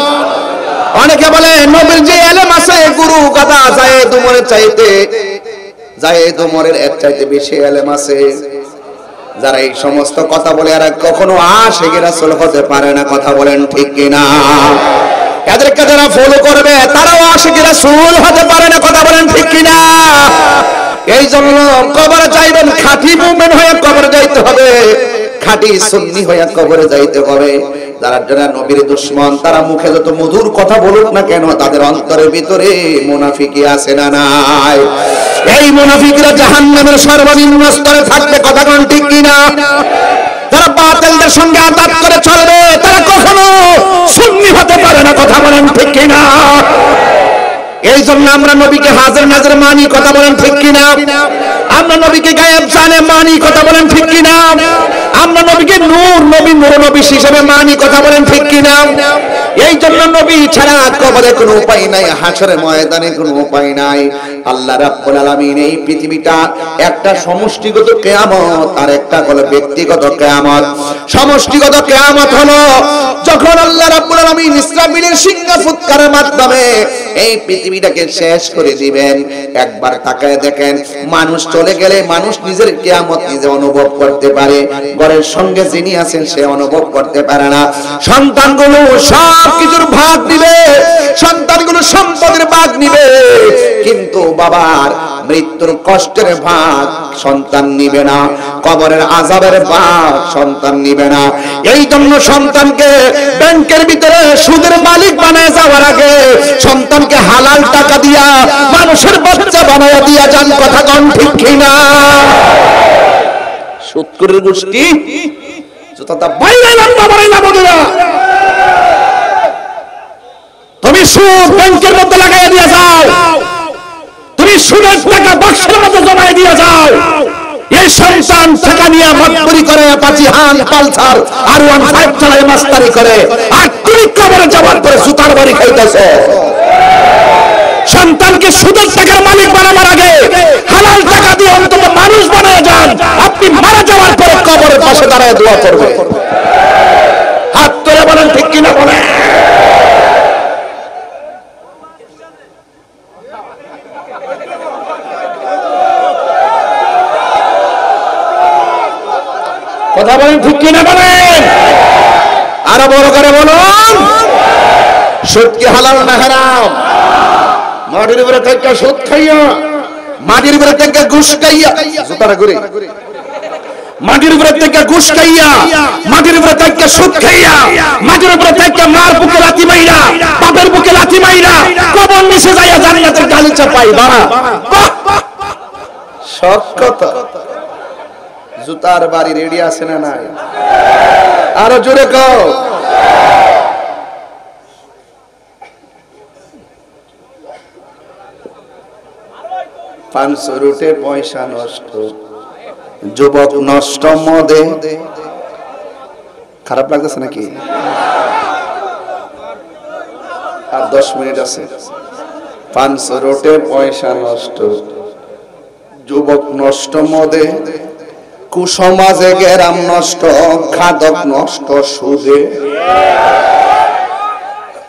অনেকে বলে নবীর যে ইলম আছে গরু গাধা জায়েদ উমরের চাইতে, জায়েদ উমরের এক চাইতে বেশি ইলম আছে। যারা এই সমস্ত কথা বলে এরা কখনো আশিকে রাসূল হতে পারে না, কথা বলেন ঠিক কিনা? এদেরকে যারা ফলো করবে তারাও আশিকে রাসূল হতে পারে না, কথা বলেন ঠিক কিনা? এই জন্য কবরে যাইবেন খাঁটি মুমিন হয়ে কবরে যাইতে হবে, খাঁটি সুন্নি হয়ে কবরে যাইতে হবে। যারা যারা নবীর দুশমন তারা মুখে যত মধুর কথা বলুক না কেন, তাদের অন্তরের ভিতরে মুনাফিকি আছে না নাই? এই মুনাফিকরা জাহান্নামের সর্বনিম্ন স্তরে থাকবে, কথা কোন ঠিক কিনা? যারা বাতিলদের সঙ্গে আঘাত করে চলবে তারা কখনো সুন্নি হতে পারে না, কথা বলেন ঠিক কিনা? এই জন্য আমরা নবীকে হাজির নাজির মানি, কথা বলেন ঠিক কিনা? আমরা নবীকে গায়েব জানে মানি, কথা বলেন ঠিক কিনা? আমরা নবীকে নূর নবী নূর নবী হিসেবে মানি, কথা বলেন ঠিক কিনা? এই জন্য নবী ছাড়া কবরে কোনো উপায় নাই, হাসরের ময়দানে কোনো উপায় নাই। আল্লাহ রাব্বুল আলামিন এই পৃথিবীটা একটা সমষ্টিগত কিয়ামত আর একটা হলো ব্যক্তিগত কিয়ামত। সমষ্টিগত কিয়ামত হলো যখন আল্লাহ রাব্বুল আলামিন ইসরাফিলের সিংহা ফুৎকারের মাধ্যমে এই পৃথিবীটাকে শেষ করে দিবেন। একবার তাকায় দেখেন, মানুষ চলে গেলে মানুষ নিজের কিয়ামত নিজে অনুভব করতে পারে, ঘরের সঙ্গে যিনি আছেন সে অনুভব করতে পারে না। সন্তানগুলো সব কিছুর ভাগ নিবে, সন্তানগুলো সম্পদের ভাগ নিবে, কিন্তু বাবার মৃত্যুর কষ্টের ভাগ সন্তান নিবে না, কবরের আযাবের ভাগ সন্তান নিবে না। এই জন্য সন্তানকে ব্যাংকের ভিতরে সুদের মালিক বানায় যাওয়ার আগে সন্তানকে হালাল টাকা দিয়া মানুষের বাচ্চা বানায় দিয়া যান, কথা কোন ঠিক কিনা? সুদখোরের গোষ্ঠী জুতাটা বাইরে লম্বা বাড়াই না বন্ধুরা। তুমি সুদ ব্যাংকের মধ্যে লাগাইয়া দিয়া যাও, তুমি সুদের টাকা বাক্সের মধ্যে জমাই দিয়া যাও, এই সন্তান টাকা নিয়ে মাতবরি করে, পাঁচিহান পালসার আর 15 চালায় মাস্তারি করে, আর তুমি কবরে যাওয়ার পরে জুতার বাড়ি খাইতেছো। সন্তানকে সুদের টাকার মালিক বানাবার আগে হালাল টাকা দিয়ে অন্তত মানুষ বানায় যান, আপনি মারা যাওয়ার পরে কবরের পাশে দাঁড়ায় দোয়া করবে। হাত তুলে বলেন ঠিক কিনা বলেন? কথা বলেন ঠিক কিনা বলেন? আরো বড় করে বলুন, সুদ কি হালাল না হারাম? মাটির উপরে থেকে সুদ খাইয়া, মাটির উপরে থেকে ঘুষ খাইয়া, জুতারা ঘুরে, মাটির উপরে থেকে ঘুষ খাইয়া, মাটির উপরে থেকে সুদ খাইয়া, মাটির উপরে থেকে মার বুকে লাথি মাইরা, বাপের বুকে লাথি মাইরা কবর নিচে যাইয়া জান্নাতের গালিচা পাইবা। সব কথা। জুতার বাড়ি রেডি আছে না নাই? আরো জোরে কও। পাঁচশো রুটে পয়সা নষ্ট, যুবক নষ্ট মদে। খারাপ লাগতেছে নাকি? আর 10 মিনিট আছে। 500 রুটে পয়সা নষ্ট, যুবক নষ্ট মদে, কুসমাজে গেরাম নষ্ট, খাদক নষ্ট সুদে।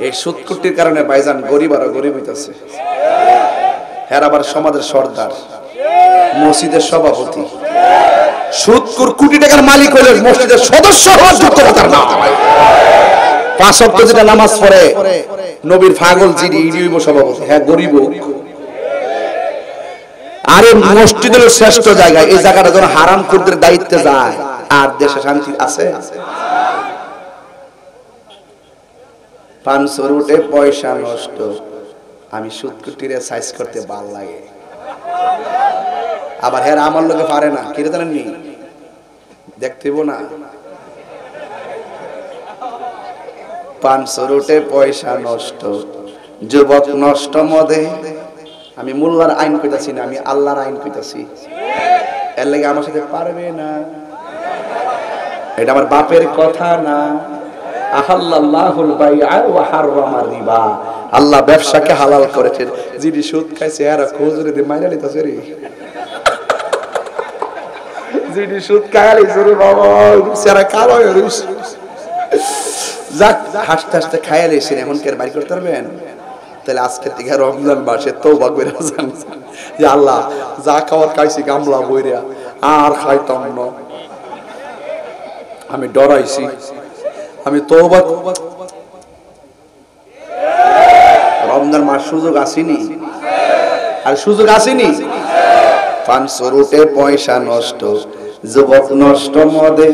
এই সুদকুটির কারণে ভাইজান গরিব আর গরিব হইতেছে। হ্যাঁ, আবার সমাজের সর্দার, মসজিদের সভাপতি, সুদকুর কোটি টাকার মালিক হইলে মসজিদের সদস্য হওয়ার যোগ্যতার না। 5 ওয়াক্ত যেটা নামাজ পড়ে নবীর পাগল যিনি ইডিব সভাপতি, হ্যাঁ গরিব। আরে মসজিদের শ্রেষ্ঠ জায়গা, এই জায়গাটা যখন হারাম খুরদের দায়িত্বে যায় আর দেশে শান্তি আছে? 500 রুটে পয়সা নষ্ট, আমি সুদকুটিরে সাইজ করতে ভাল লাগে। আবার হ্যাঁ আমার লোকে পারে না, কি জানেন নি? দেখতেইব না। 500 রুটে পয়সা নষ্ট, যুবক নষ্ট মদে। আমি মোল্লার আইন কইতাছি না, আমি আল্লাহর আইন কইতাছি। এর লাগে আমার সাথে পারবে না, এটা আমার বাপের কথা না। আহাল্লাল্লাহুল বাইআ ওয়া হারামার রিবা, আল্লাহ ব্যবসাকে হালাল করেছেন। যিনি সুদ খাইছে এরা খুজুরে দিয়ে মাইরা নিতেছে রে। জিডি সুদ খাইলে জোরে বাবা সারা কালো হয়ে রইছে যাক হাসতে হাসতে খাইলে এসে এখন কে বাড়ি করতে পারবেন তাহলে আজকে থেকে রমজান মাসে তওবা করে যান যে আল্লাহ যা খাওয়ার খাইছি গামলা বইরা আর খাইতাম না আমি ডরাইছি আমি তওবা রমজান মাস সুযোগ আসেনি আর সুযোগ আসেনি 500 রুটে পয়সা নষ্ট যুবক নষ্ট মদে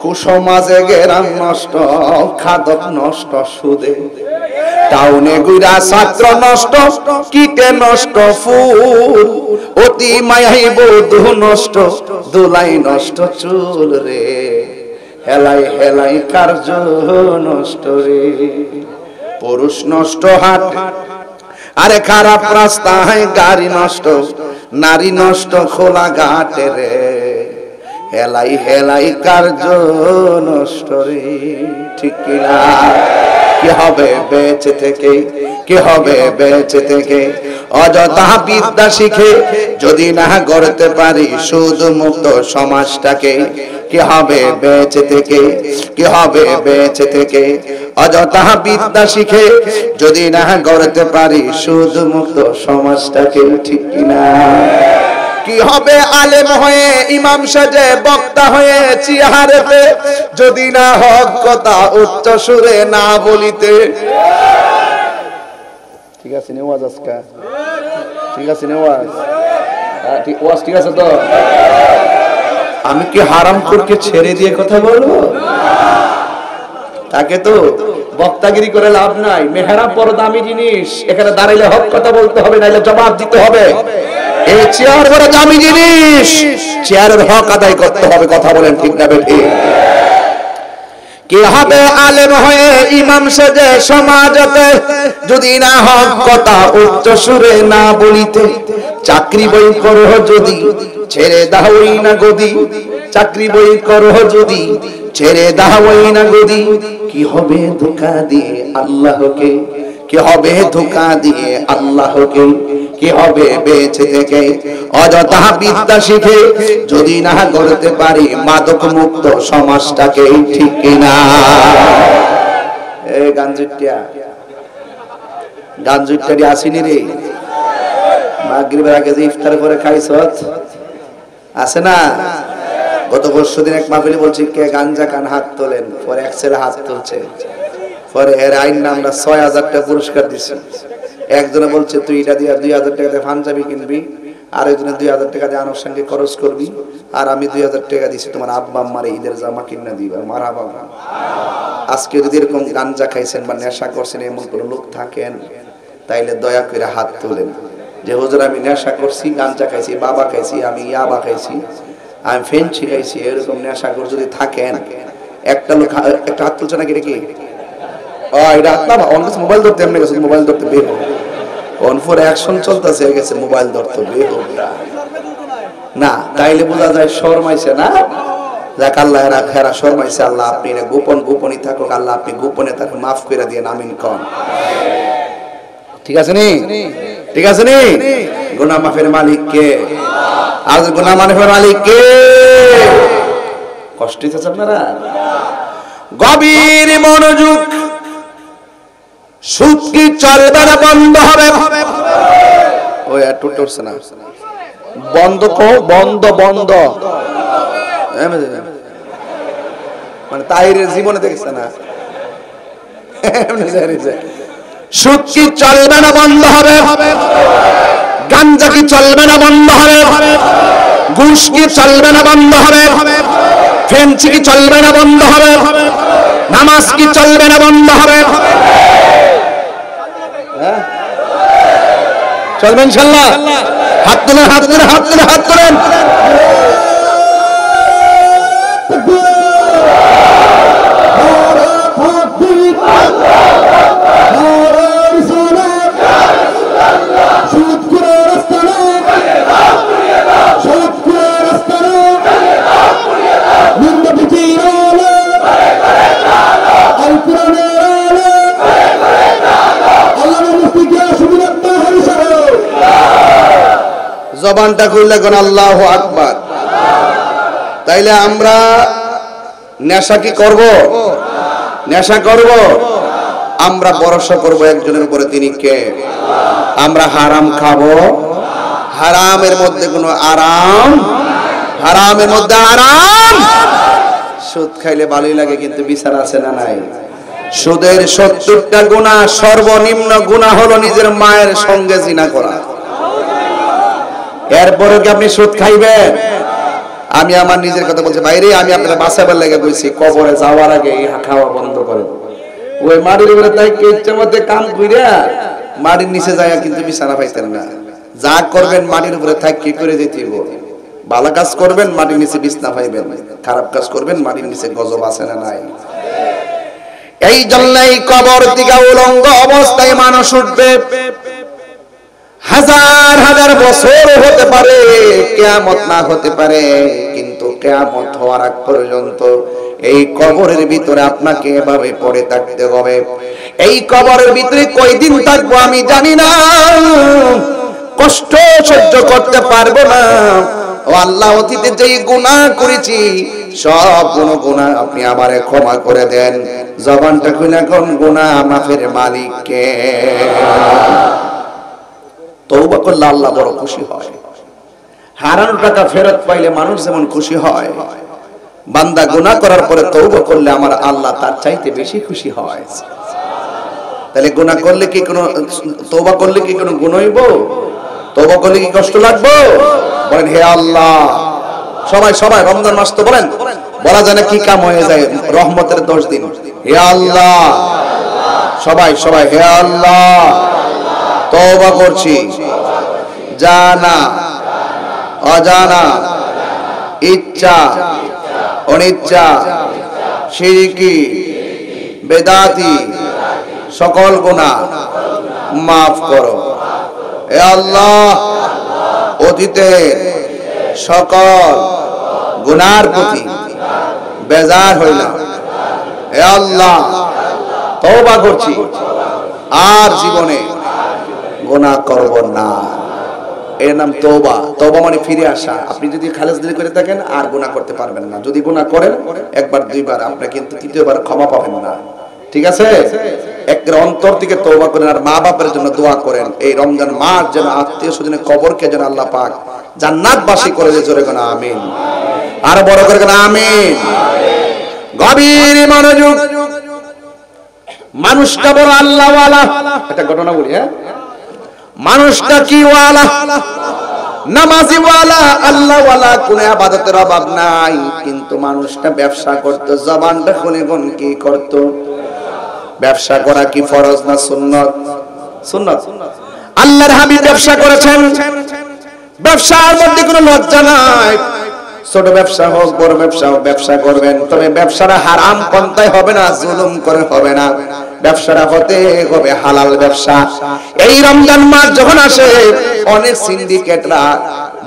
কুসমাজে গেরাম নষ্ট খাদক নষ্ট সুদে টাউনে গুইরা ছাত্র নষ্ট কিটে নষ্ট ফুল অতি মায়াই বধূ নষ্ট দুলাই নষ্ট চুল রে হেলাই হেলাই কার্য নষ্ট রে পুরুষ নষ্ট হাত আরে খারাপ রাস্তায় গাড়ি নষ্ট নারী নষ্ট খোলা ঘাটে রে হেলাই হেলাই কার্য নষ্ট রে ঠিক কিনা কি হবে বেঁচে থেকে কি হবে বেঁচে থেকে অযথা বিদ্যা শিখে যদি না গড়তে পারি সুদ মুক্ত সমাজটাকে কি হবে বেঁচে থেকে কি হবে বেঁচে থেকে অযথা বিদ্যা শিখে যদি না গড়তে পারি সুদ মুক্ত সমাজটাকে ঠিক কিনা কি হবে আলেম হয়ে ইমাম সাজে বক্তা হয়ে চেহারাতে যদি না হক কথা উচ্চ সুরে না বলিতে ঠিক আছে নেওয়াজ আজকে ঠিক আছে নেওয়াজ ঠিক ওয়াজ ঠিক আছে তো আমি কি হারাম করকে ছেড়ে দিয়ে কথা বলবো তাকে তো বক্তাগিরি করে লাভ নাই মেহরাব বড় দামি জিনিস এখানে দাঁড়াইলে হক কথা বলতে হবে নাইলে জবাব দিতে হবে এই চেয়ার বড় দামি জিনিস চেয়ারের হক আদায় করতে হবে কথা বলেন ঠিক না বেঠিক কি হবে আলেম হয়ে ইমাম সেজে সমাজতে যদি না হক কথা উচ্চ সুরে না বলিতে চাকরি বই করো যদি ছেড়ে দাওই না গদি চাকরি বই করো যদি ছেড়ে দাওই না গদি কি হবে ধোঁকা দিয়ে আল্লাহকে কি হবে ধোঁকা দিয়ে আল্লাহকে কি হবে বেঁচে থেকে অযথা বিদ্যা শিখে যদি না গড়তে পারি মাদক মুক্ত সমাজটাকে ঠিক কিনা এই গাঞ্জুটিয়া আসেনি রে মাগরিবের আগে যে ইফতার করে খাইছত আছে না গত পরশুদিন এক মাহফিলে বলছি কে গাঞ্জা কান হাত তোলেন পরে এক ছেলে হাত তুলছে পরে এর আইন আমরা 6000 টাকা পুরস্কার দিছি একজনে বলছে তুই এটা দিয়ে 2000 টাকা দিয়ে পাঞ্জাবি কিনবি আর একজনে 2000 টাকা দিয়ে আনুষঙ্গিক খরচ করবি আর আমি 2000 টাকা দিছি তোমার আব্বা আম্মার ঈদের জামা কিনে দিবা মারহাবা আজকে যদি এরকম গাঞ্জা খাইছেন বা নেশা করছেন এমন কোন লোক থাকেন তাইলে দয়া করে হাত তোলেন যে হুজুর আমি নেশা করছি গাঞ্জা খাইছি বাবা খাইছি আমি ইয়াবা খাইছি আমি ফেঞ্চি খাইছি এরকম নেশা করে যদি থাকেন একটা লোক একটা হাত তুলছে নাকি কি এটা হাত না অন কাছে মোবাইল ধরতে এমনি গেছে মোবাইল ধরতে বের অন ফর অ্যাকশন চলতেছে গেছে মোবাইল ধরতে বের না তাইলে বোঝা যায় শরমাইছে না যাক আল্লাহ এরা খেরা শরমাইছে আল্লাহ আপনি এটা গোপনই থাকুক আল্লাহ আপনি গোপনে তাকে মাফ করে দিয়ে আমিন কোন ঠিক আছে নি ঠিক আছে নি গুনাহ মাফের মালিক কে আজ গুনাহ মাফের মালিক কে কষ্ট হচ্ছে আপনারা গভীর মনোযোগ সুদ কি চলবে না বন্ধ হবে ওই আর টুটছে না বন্ধ কো বন্ধ বন্ধ মানে তাইরে জীবনে দেখছে না সুদ কি চলবে না বন্ধ হবে গাঞ্জা কি চলবে না বন্ধ হবে ঘুষ কি চলবে না বন্ধ হবে ফেঞ্চি কি চলবে না বন্ধ হবে নামাজ কি চলবে না বন্ধ হবে চলবে ইনশাআল্লাহ হাত তুলেন হাত তুলেন হাত তুলেন হাত তুলেন জবানটা খুললে কোন আল্লাহু আকবার তাইলে আমরা নেশা কি করব? নেশা করব? আমরা ভরসা করব একজনের উপরে, তিনি কে? আমরা হারাম খাবো, হারামের মধ্যে কোনো আরাম, হারামের মধ্যে আরাম। সুদ খাইলে ভালোই লাগে, কিন্তু বিচার আছে না নাই? সুদের 70টা গুনাহ, সর্বনিম্ন গুনাহ হলো নিজের মায়ের সঙ্গে জিনা করা। এরপরে কি আপনি সুদ খাইবেন? আমি আমার নিজের কথা বলছি বাইরে, আমি আপনারা বাঁচাবার লেগে বলছি, কবরে যাওয়ার আগে এই খাওয়া বন্ধ করেন। ওই মাটির উপরে তাই ইচ্ছা মধ্যে কাম কইরা মাটির নিচে যায়, কিন্তু বিছানা পাইতেন না। যা করবেন মাটির উপরে থাক, কি করে দিতেইব। ভালো কাজ করবেন মাটির নিচে বিছনা পাইবেন, খারাপ কাজ করবেন মাটির নিচে গজব আছে না নাই? এই জন্যই কবর থেকে উলঙ্গ অবস্থায় মানুষ উঠবে। হাজার হাজার বছর হতে পারে, কিয়ামত না হতে পারে, কিন্তু কিয়ামত হওয়ার আগ পর্যন্ত এই কবরের ভিতরে আপনাকে এভাবে পড়ে থাকতে হবে। এই কবরের ভিতরে কয়দিন থাকবো আমি জানি না, কষ্ট সহ্য করতে পারবো না। ও আল্লাহ, অতীতে যেই গুনাহ করেছি সব গুনাহ আপনি আমারে ক্ষমা করে দেন। জবানটা খুলে কোন গুনাহ মাফের মালিক কে? তওবা করলে আল্লাহ বড় খুশি হয়। হারানো টাকা ফেরত পাইলে মানুষ যেমন খুশি হয়, বান্দা গুনাহ করার পরে তওবা করলে আমার আল্লাহ তার চাইতে বেশি খুশি হয়। তাহলে গুনাহ করলে কি কোনো, তওবা করলে কি কোনো গুনাহ হইব? তওবা করলে কি কষ্ট লাগবে? বলেন হে আল্লাহ। সবাই সবাই রমজান মাস তো বলেন, বলা যায় না কি কাম হয়ে যায় রহমতের 10 দিন। হে আল্লাহ, সবাই সবাই হে আল্লাহ, তওবা করছি জানা অজানা, ইচ্ছা অনিচ্ছা, শিরকি বেদাতি সকল গুনাহ মাফ করো। হে আল্লাহ, অতীতে সকল গুনার প্রতি বেজার হইলাম। হে আল্লাহ, তওবা করছি, আর জীবনে গুনাহ করব না। এর নাম তওবা। তওবা মানে ফিরে আসা। আপনি যদি খালেস দিল করে থাকেন আর গুনাহ করতে পারবেন না। যদি গুনাহ করেন একবার দুইবার, আপনি কিন্তু তৃতীয়বার ক্ষমা পাবেন না। ঠিক আছে? একটা অন্তর থেকে তওবা করেন, আর মা বাবার জন্য দোয়া করেন এই রমজান মাস যেন আত্মীয় স্বজনের কবরকে যেন আল্লাহ পাক জান্নাতবাসী করে দেয়। জোরে কোন আমিন। আর বড় করে কোন আমিন। গভীর মনোযোগ। মানুষটা বড় আল্লাহ ওয়ালা। একটা ঘটনা বলি, হ্যাঁ? মানুষটা কি ওয়ালা? নামাজি ওয়ালা, আল্লাহ ওয়ালা, কোন ইবাদতের অভাব নাই, কিন্তু মানুষটা ব্যবসা করত। জবানটা খুলে কোন কি করত? ব্যবসা করা কি ফরজ না সুন্নাত? সুন্নাত। আল্লাহর হাবিব ব্যবসা করেছেন। ব্যবসার মধ্যে কোনো লজ্জা নাই। ছোট ব্যবসা হোক বড় ব্যবসা হোক, ব্যবসা করবেন, তবে ব্যবসাটা হারাম পন্থায় হবে না, জুলুম করে হবে না। ব্যবসাটা হতে হবে হালাল ব্যবসা। এই রমজান মাস যখন আসে, অনেক সিন্ডিকেটরা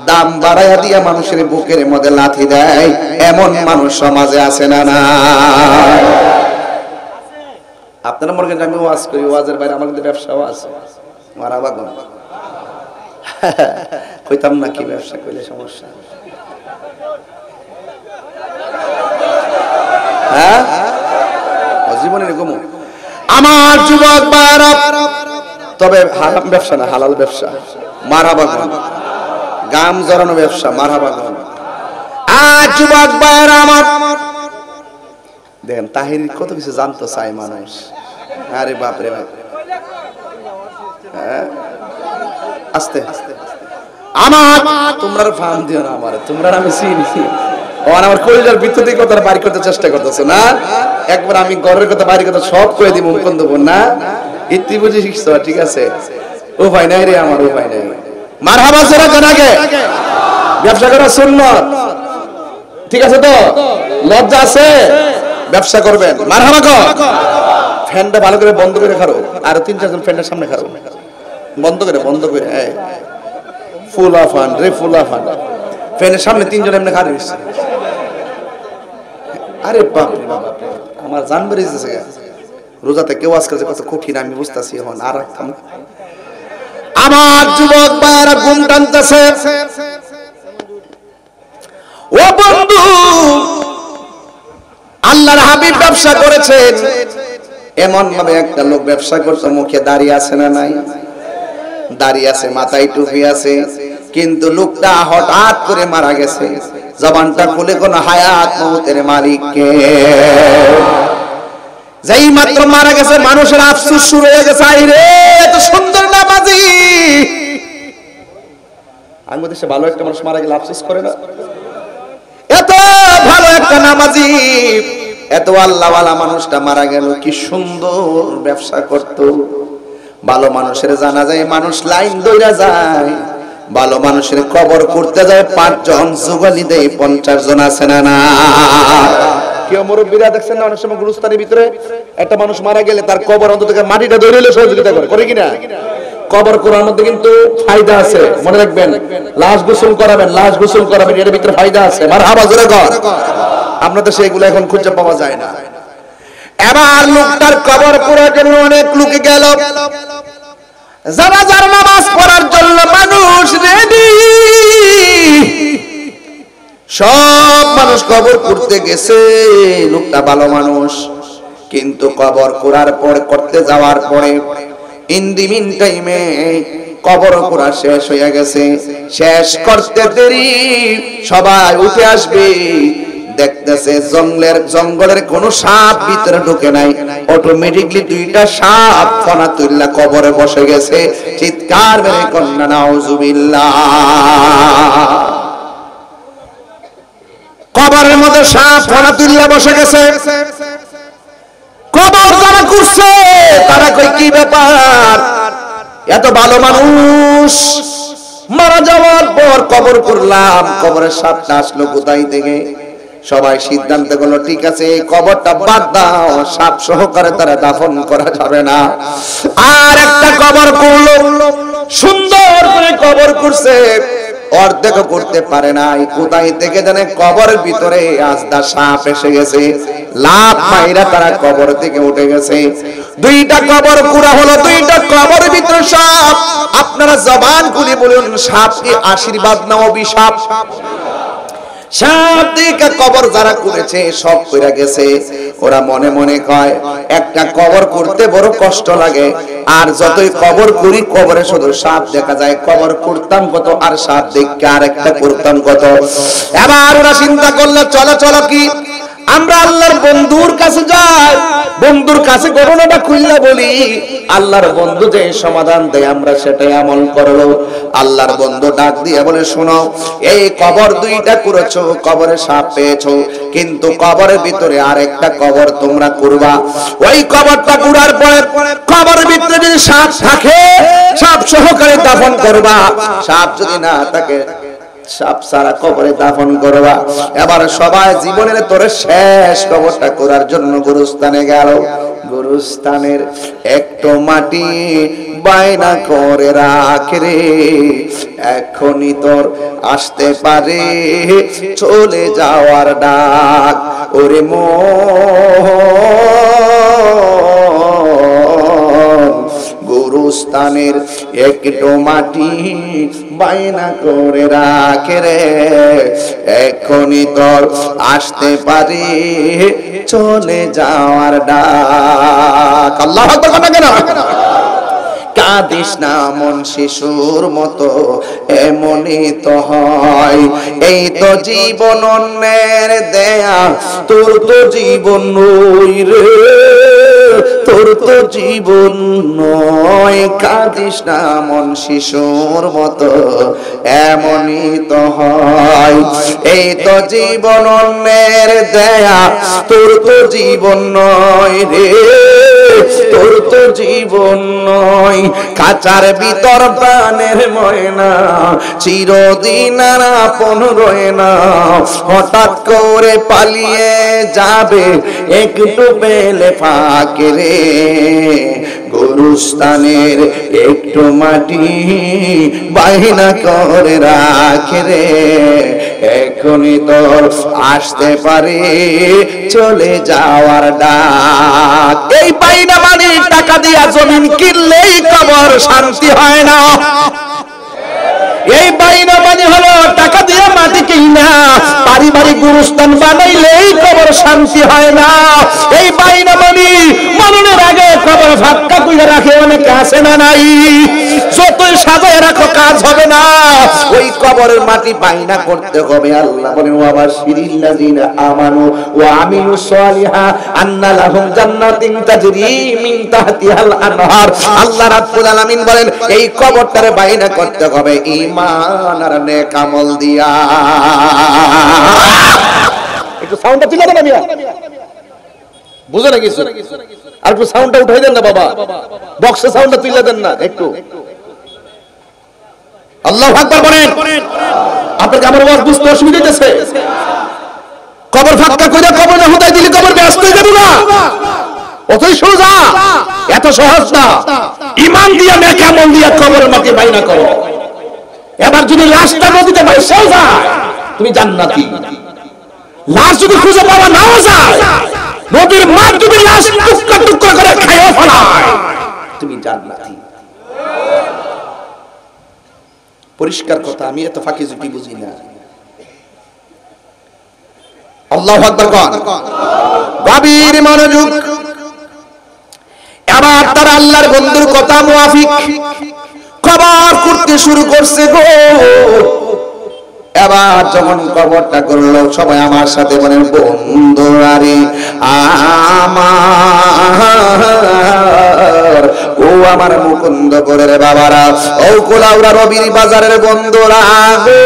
দাম বাড়াইয়া দিয়া মানুষের বুকের মধ্যে লাথি দেয়, এমন মানুষ সমাজে আছে না? না, আপনারা মনে করেন আমি ওয়াজ করি, ওয়াজের বাইরে আমার কিন্তু ব্যবসাও আছে। মারাবা গো, কইতাম না কি ব্যবসা করলে সমস্যা? হ্যাঁ, জীবনে এরকম আমার যুবক ভাইরা, তবে হারাম ব্যবসা না, হালাল ব্যবসা। মারহাবা গো, গাম জড়ানো ব্যবসা। মারহাবা গো। আর যুবক ভাইরা আমার, দেখেন তাহির কত কিছু জানতে চায় মানুষ। আরে বাপ রে বাপ। হ্যাঁ, আস্তে আমার, তোমরা ফান দিও না আমারে, তোমরা আমি চিনি। আমার কলিজার ভিতর থেকে কথা বাড়ি করতে চেষ্টা করতেছো না? একবার আমি ঘরের কথা বাড়ির কথা সব করে দিব, মুখ দেবো না। ইতি বুঝি শিখছো, ঠিক আছে? ও ভাই নাই রে আমার, ও ভাই নাই। মারহাবা সেরা জানাকে ব্যবসা করা সুন্নাত, ঠিক আছে তো? লজ্জা আছে? ব্যবসা করবেন। মারহাবা গো। ফ্যানটা ভালো করে বন্ধ করে খারো, আর 3-4 জন ফ্যানের সামনে খারো, বন্ধ করে, বন্ধ করে। ফুল অফ ফান রে, ফুল অফ ফান। ফ্যানের সামনে 3 জন এমনি খারে দিচ্ছে। আরে বাপ রে বাপ, আমার জান বেরিয়ে যাচ্ছে। রোজাতে কেউ আজকাল যে কত কঠিন আমি বুঝতেছি এখন। আর রাখতাম আমার যুবক ভাইরা ঘুম টানতেছে। ও বন্ধু আল্লাহর হাবিব ব্যবসা করেছেন, এমন ভাবে একটা লোক ব্যবসা করতে মুখে দাঁড়িয়ে আছে না নাই? দাঁড়িয়ে আছে, মাথায় টুপি আছে, কিন্তু লোকটা হঠাৎ করে মারা গেছে। জবানটা খুলে কোন হায়াত মউতের মালিক কে? যেই মাত্র মারা গেছে মানুষের আফসোস শুরু হয়ে গেছে, আইরে এত সুন্দর নামাজি। আমাদের দেশে ভালো একটা মানুষ মারা গেলে আফসোস করে না? এত ভালো একটা নামাজি, এত আল্লাহওয়ালা মানুষটা মারা গেল, কি সুন্দর ব্যবসা করত। ভালো মানুষের জানা যায়, মানুষ লাইন দৌড়া যায়। ভালো মানুষের কবর করতে যায় 5 জন, যুগলি দেয় 50 জন, আছে না না? কেউ মুরব্বীরা দেখছেন না, অনেক সময় গুরুস্থানের ভিতরে একটা মানুষ মারা গেলে তার কবর অন্তত মাটিটা ধরে এলে সহযোগিতা করে, করে কিনা? কবর করার মধ্যে কিন্তু ফায়দা আছে, মনে রাখবেন। লাশ গোসল করাবেন, লাশ গোসল করাবেন, এর ভিতরে ফায়দা আছে। মারহাবা জোরে কর। আপনাদের সেগুলো এখন খুঁজে পাওয়া যায় না। এবার লোকটার কবর করার জন্য অনেক লোকে গেল, জানাজার নামাজ পড়ার জন্য মানুষ রেডি। সব মানুষ কবর করতে গেছে, লোকটা ভালো মানুষ, কিন্তু কবর করার পর করতে যাওয়ার পরে ইন দি মিন টাইমে কবর করা শেষ হয়ে গেছে। শেষ করতে দেরি, সবাই উঠে আসবে, দেখতেছে জঙ্গলের কোন সাপ ভিতরে ঢুকে নাই। অটোমেটিকলি 2টা সাপ ফনা তুল্লা কবরে বসে গেছে। চিৎকার মেরে কন্যা নাউজুবিল্লাহ। কবরের মধ্যে সাপ ফনা তুল্লা বসে গেছে। কবর যারা করছে তারা কই কি ব্যাপার, এত ভালো মানুষ মারা যাওয়ার পর কবর করলাম, কবরের সাপটা আসলো কোথায় থেকে? সবাই সিদ্ধান্ত করলো, ঠিক আছে এই কবরটা বাদ দাও, সাপ সহকারে তারা দাফন করা যাবে না। আর একটা কবর করলো, সুন্দর করে কবর করছে, অর্ধেক করতে পারে নাই। কোথায় থেকে জানে কবরের ভিতরে আজদা সাপ এসে গেছে, লাভ মাইরা তারা কবর থেকে উঠে গেছে। 2টা কবর পুরা হলো, 2টা কবরের ভিতরে সাপ। আপনারা জবান খুলে বলুন, সাপ কি আশীর্বাদ না অভিশাপ? সাপ দিকে কবর যারা করেছে সব কইরা গেছে। ওরা মনে মনে কয় একটা কবর করতে বড় কষ্ট লাগে, আর যতই কবর করি কবরে শুধু সাপ দেখা যায়। কবর করতাম কত, আর সাপ দেখে আর একটা করতাম কত। এবার ওরা চিন্তা করলো, চলো চলো কি আমরা আল্লাহর বন্ধুর কাছে যাই, বন্ধুর কাছে ঘটনাটা খুললা বলি, আল্লাহর বন্ধু যে সমাধান দেয় আমরা সেটাই আমল করলো। আল্লাহর বন্ধু ডাক দিয়ে বলে, শোনো, এই কবর 2টা করেছো, কবরে সাপ পেয়েছো, কিন্তু কবরের ভিতরে আরেকটা কবর তোমরা করবা। ওই কবরটা করার পরে কবরের ভিতরে যদি সাপ থাকে, সাপ সহকারে দাফন করবা। সাপ যদি না থাকে, সাপ সারা কবরে দাফন করবা। এবার সবাই জীবনের তোরে শেষ কবরটা করার জন্য গুরুস্থানে গেল। গুরুস্থানের একটু মাটি বায়না করে রাখে রে, এখনই তোর আসতে পারে চলে যাওয়ার ডাক। ওরে গুরুস্থানের একটু মাটি বায়না করে রাখে রে, এখনই তোর আসতে পারে চলে যাওয়ার ডাক। আল্লাহু আকবার কেন? কাঁদিস না মন শিশুর মতো, এমনই তো হয়। এই তো জীবন অন্যের দেয়া, তোর তো জীবন নই রে, তোর তো জীবন নয়। কাঁদিস না মন শিশুর মতো, এমনই তো হয়। এই তো জীবন অন্যের দেয়া, তোর তো জীবন নয় রে, তোর তো জীবন নয়। কাচার ভিতর প্রাণের ময়না, চিরদিন আর আপন রয় না। হঠাৎ করে পালিয়ে যাবে একটু পেলে ফাঁকে রে, গুরুস্থানের একটু মাটি বায়না করে রাখে রে, এখনই তোর আসতে পারে চলে যাওয়ার ডাক। এই বাইনা মানে টাকা দিয়া জমিন কিনলেই কবর শান্তি হয় না। এই বাইনা মানে হলো টাকা দিয়ে মাটি কিনা পারিবারিক গুরুস্থান বানাইলেই কবর কবর শান্তি হয় না। এই বাইনা মানি মরণের আগে কবর ফাঁকা কইরা রাখে অনেকে আছে না নাই? যতই সাজায় রাখো কাজ হবে না, ওই কবরের মাটি বাইনা করতে হবে। আল্লাহ বলেন ওয়াবাশিরিল্লাযিনা আমানু ওয়া আমিলুস সালিহা আন্না লাহুম জান্নাতিন তাজরি মিন তাহতিহাল আনহার। আল্লাহ রাব্বুল আলামিন বলেন এই কবরটারে বাইনা করতে হবে ঈমান আর নেক আমল দিয়া। একটু সাউন্ডটা তুলে দেন মিয়া, বুঝো না কিছু? আর একটু সাউন্ডটা উঠাই দেন না বাবা, বক্সে সাউন্ডটা তুলে দেন না একটু। আল্লাহু আকবার বলেন। আপনাকে আমার ওয়াজ বুঝতে অসুবিধা হইতেছে? কবর ফাঁকা কইরা কবরে হুদাই দিলে কবর ব্যস্ত হয়ে যাবে না, অতই সোজা, এত সহজ না। ঈমান দিয়া নেক আমল দিয়া কবরের মাটি বাইনা করো। এবার যদি লাশটা নদীতে ভাইসাও যায় তুমি জান্নাতি। লাশ যদি খুঁজে পাওয়া নাও যায়, নদীর মাছ যদি লাশ টুকরা টুকরা করে খাইও ফেলায় তুমি জান্নাতি। পরিষ্কার কথা, আমি এত ফাঁকি ঝুঁকি বুঝি না। আল্লাহু আকবার কোন। গভীর মনোযোগ। এবার তারা আল্লাহর বন্ধুর কথা মুআফিক কবর করতে শুরু করছে গো। এবার যখন কবরটা করলো, সবাই আমার সাথে বলেন বন্ধুরা রে আমার, ও আমার মুকুন্দপুরের বাবারা, ও কোলাউড়া রবির বাজারের বন্ধুরা গো।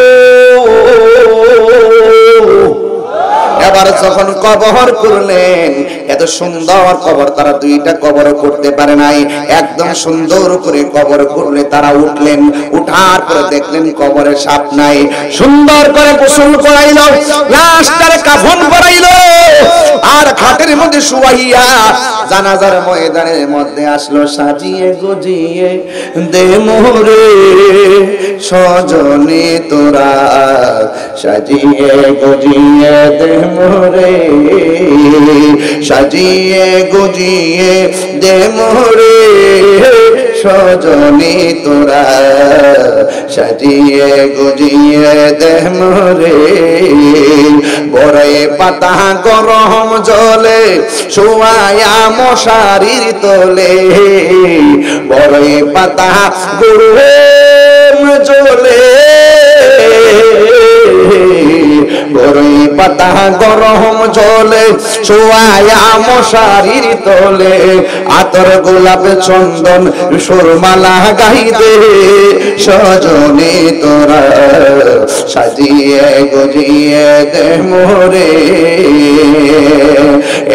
এবার যখন কবর করলেন, এত সুন্দর কবর তারা দুইটা কবর করতে পারে নাই, একদম সুন্দর করে কবর করলে তারা উঠলেন। উঠার পরে দেখলেন কবরে সাপ নাই। সুন্দর করে গোসল করাইল, লাশটার কাফন পরাইল, আর খাটের মধ্যে শুয়াইয়া জানাজার ময়দানের মধ্যে আসলো। সাজিয়ে গুজিয়ে দে মোরে সজনে তোরা, সাজিয়ে গুজিয়ে দে মোরে, সাজিয়ে গুজিয়ে দে মোরে সজনে তোরা, সাজিয়ে গুজিয়ে দে মোরে। বড়ে পাতা গরম জলে শুয়ায়া মশারির তলে, বড়ে পাতা গরম জলে, বড়ে পাতা গরম জলে শুয়ায়া মশারির তলে, আতর গোলাপ চন্দন সুরমালা গাইতে সজনে তোরা, সাজিয়ে গুজিয়ে দে মোরে।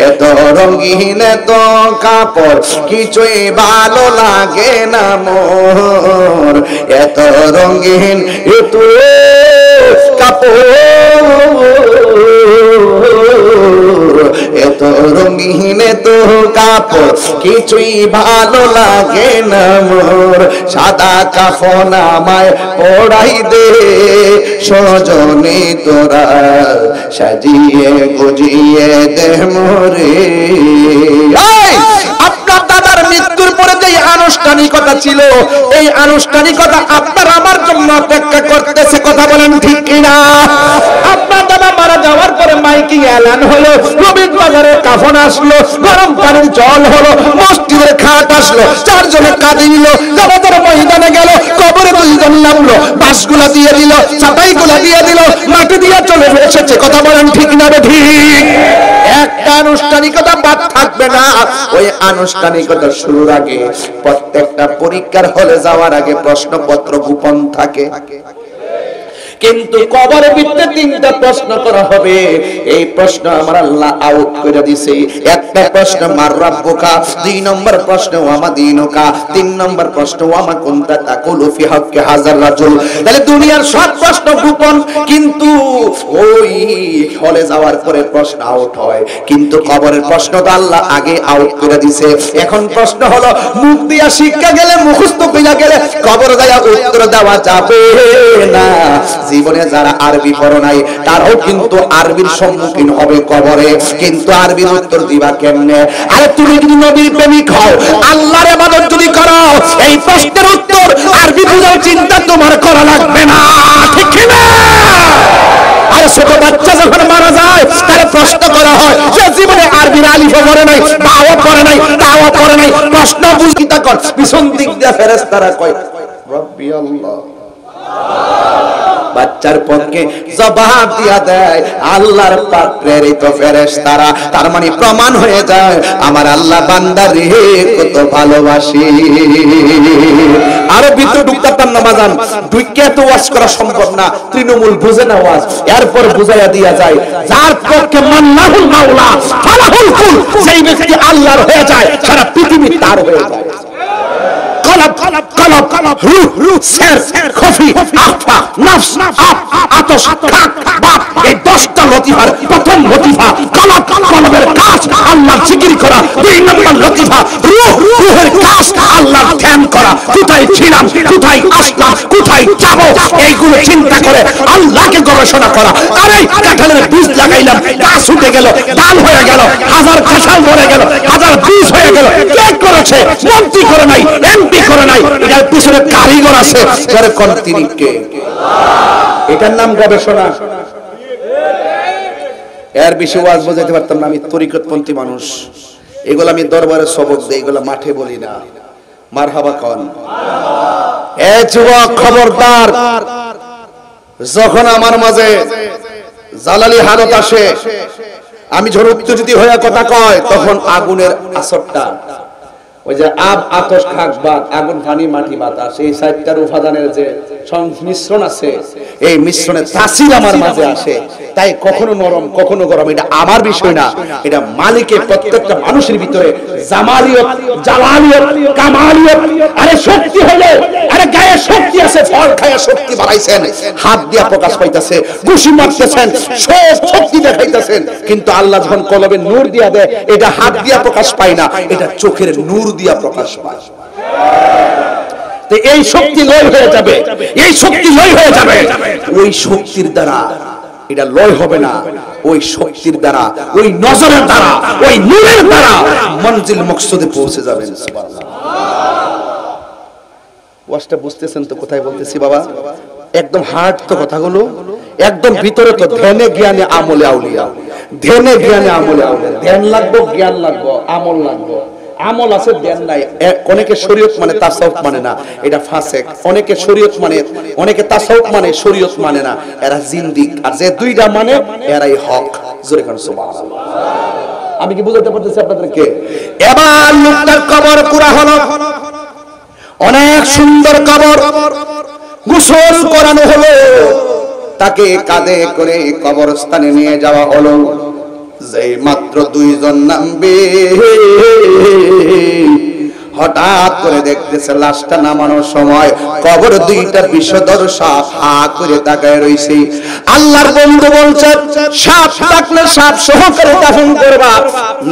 এত রঙিন এত কাপড় কিছুই ভালো লাগে না মোর, এত রঙিন এত কাপড়, এত রঙিন এত কাপড় কিছুই ভালো লাগে না মোর। সাদা কাফন আমায় পরাই দে সজনে তোরা, সাজিয়ে গুজিয়ে দে মোরে। আপনার দাদার মৃত্যুর পরে যে আনুষ্ঠানিকতা ছিল, এই আনুষ্ঠানিকতা আপনার আমার জন্য অপেক্ষা করতেছে। কথা বলেন ঠিক কিনা? আপনার দাদা মারা যাওয়ার পরে মাইকিং এলান হলো, রবির বাজারে কাফন আসলো, গরম পানির জল হলো, মসজিদের খাট আসলো, চারজনে কাঁদে নিল, জানাজার ময়দানে গেল, কবরে দুইজন নামলো, বাঁশগুলা দিয়ে দিল, চাটাইগুলা দিয়ে দিল, মাটি দিয়ে চলে এসেছে। কথা বলেন ঠিক না ঠিক? একটা আনুষ্ঠানিকতা বাদ থাকবে না। ওই আনুষ্ঠানিকতা শুরুর আগে, প্রত্যেকটা পরীক্ষার হলে যাওয়ার আগে প্রশ্নপত্র গোপন থাকে। কিন্তু কবরের ভিতরে তিনটা প্রশ্ন করা হবে। এই প্রশ্ন আমার আল্লাহ আউট করে দিয়েছে। একটা প্রশ্ন মার রাব্বুকা, দুই নম্বর প্রশ্ন ওয়ামা দীনুকা, তিন নম্বর প্রশ্ন ওয়ামা কুনতা তাকুলু ফি হাক্কি হাযার রাজুল। তাহলে দুনিয়ার সব প্রশ্ন গোপন, কিন্তু ওই হলে যাওয়ার পরে প্রশ্ন আউট হয়। কিন্তু কবরের প্রশ্ন তো আল্লাহ আগে আউট করে দিয়েছে। এখন প্রশ্ন হলো, মুখ দিয়া শিক্ষা গেলে, মুখস্থ কইরা গেলে কবরে যায় উত্তর দেওয়া যাবে না। জীবনে যারা আরবি পড়ো নাই তারাও কিন্তু আরবির সম্মুখীন হবে কবরে, কিন্তু আরবির উত্তর দিবা কেমনে? আরে তুমি যদি নবীর প্রেমিক হও, আল্লাহর ইবাদত যদি করো, এই প্রশ্নের উত্তর আরবি বোঝার চিন্তা তোমার করা লাগবে না, ঠিক কি না? আর ছোট বাচ্চা যখন মারা যায় তাহলে প্রশ্ন করা হয়, কোনদিন আলিফ পড়ে নাই, বাও পড়ে নাই, তাও পড়ে নাই, প্রশ্ন বুঝিতা কর। পিছন দিক দিয়ে ফেরেশতারা কয় রব্বি আল্লাহ। বাচ্চার পক্ষে জবাব দিয়া দেয় আল্লাহর পাক প্রেরিত ফেরেশতারা। তার মানে প্রমাণ হয়ে যায় আমার আল্লাহ বান্দারে কত ভালোবাসে। আরো ভিতরে ঢুকতাম না বাজান, ঢুকে তো ওয়াজ করা সম্ভব না, তৃণমূল বুঝে না ওয়াজ, এরপর বুঝাইয়া দিয়া যায় যার পক্ষে মান্নাহুল মাওলা ফালাহুল কুল, সেই ব্যক্তি আল্লাহর হয়ে যায়, সারা পৃথিবী তার হয়ে যায়। কলব কলব কলব রূহ রূহ সের খফি আফা নফস আপ আতশ খাক বাপ, এই 10টা লতিফার প্রথম লতিফা কলব, কলবের কাজ আল্লাহর জিকির করা। 2 নম্বর লতিফা রূহ, রূহের কাজ আল্লাহর ধ্যান করা। কোথায় ছিলাম, কোথায় আসলাম, কোথায় যাব, এইগুলো চিন্তা করে আল্লাহকে গবেষণা করা। আরে কাঁঠালের বীজ লাগাইলাম, গাছ উঠে গেল, ডাল হয়ে গেল, হাজার কাঁঠাল মরে গেল, হাজার বীজ হয়ে গেল, কে করেছে? মন্ত্রী করে নাই, এমপি করে নাই, এটার পিছনে কারিগর আছে, যারা কোন তিনি কে? এটার নাম গবেষণা। এর বেশি ওয়াজ বোঝাতে পারতাম না, আমি তরিকতপন্থী মানুষ, এগুলো আমি দরবারে সবক দেই, এগুলো মাঠে বলি না। মারহাবা কোন? এ যুবক খবরদার, যখন আমার মাঝে জালালি হালত আসে, আমি যখন উত্তেজিত হয়ে কথা কয়, তখন আগুনের আসরটা, ওই যে আব আতশ খাক বাত, আগুন পানি মাটি বাতাস, এই 4টার উপাদানের যে সংমিশ্রণ আছে, এই মিশ্রণে তাসির আমার মাঝে আসে। তাই কখনো নরম কখনো গরম, এটা আমার বিষয় না, এটা মালিকের প্রত্যেকটা মানুষের ভিতরে জামালিয়ত, জালালিয়ত, কামালিয়ত। আরে শক্তি হলো, আরে গায়ে শক্তি আছে, ফল খায়া শক্তি বাড়াইছেন, হাত দিয়া প্রকাশ পাইতেছে, ঘুষি মারতেছেন, সব শক্তি দেখাইতেছেন, কিন্তু আল্লাহ যখন কলবে নূর দিয়া দেয়, এটা হাত দিয়া প্রকাশ পায় না, এটা চোখের নূর দিয়া প্রকাশ পায়। এই শক্তি লয় হয়ে যাবে, এই শক্তি লয় হয়ে যাবে, ওই শক্তির দ্বারা এটা লয় হবে না, ওই শক্তির দ্বারা, ওই নজরের দ্বারা, ওই নূরের দ্বারা মঞ্জিল মকসুদে পৌঁছে যাবেন। সুবহানাল্লাহ। ওয়াজটা বুঝতেছেন তো কোথায় বলতেছি বাবা? একদম হার্ট তো কথাগুলো, একদম ভিতরে তো, ধ্যানে জ্ঞানে আমলে আউলিয়া, ধ্যানে জ্ঞানে আমলে আউলিয়া। ধ্যান লাগবে, জ্ঞান লাগবে, আমল লাগবে। আমল আছে, ধ্যান নাই। অনেকে শরীয়ত মানে তাসাউফ মানে না, এটা ফাসেক। অনেকে শরীয়ত মানে, অনেকে তাসাউফ মানে, শরীয়ত মানে না, এরা জিন্দিক। আর যে দুইটা মানে, এরাই হক। জোরে কোন সুবহানাল্লাহ। আমি কি বুঝাতে পারতেছি আপনাদেরকে? এবার লোকটার কবর পুরা হলো, অনেক সুন্দর কবর, গোসল করানো হলো, তাকে কাঁধে করে কবরস্থানে নিয়ে যাওয়া হলো। যেই মাত্র 2 জন নামবে, হঠাৎ করে দেখতেছে লাশটা নামানোর সময় কবর 2টা বিষধর সাপ হা করে তাকায় রইছে। আল্লাহর বন্ধু বলছেন, সাপ থাকলে সাপ সহকারে দাফন করবা,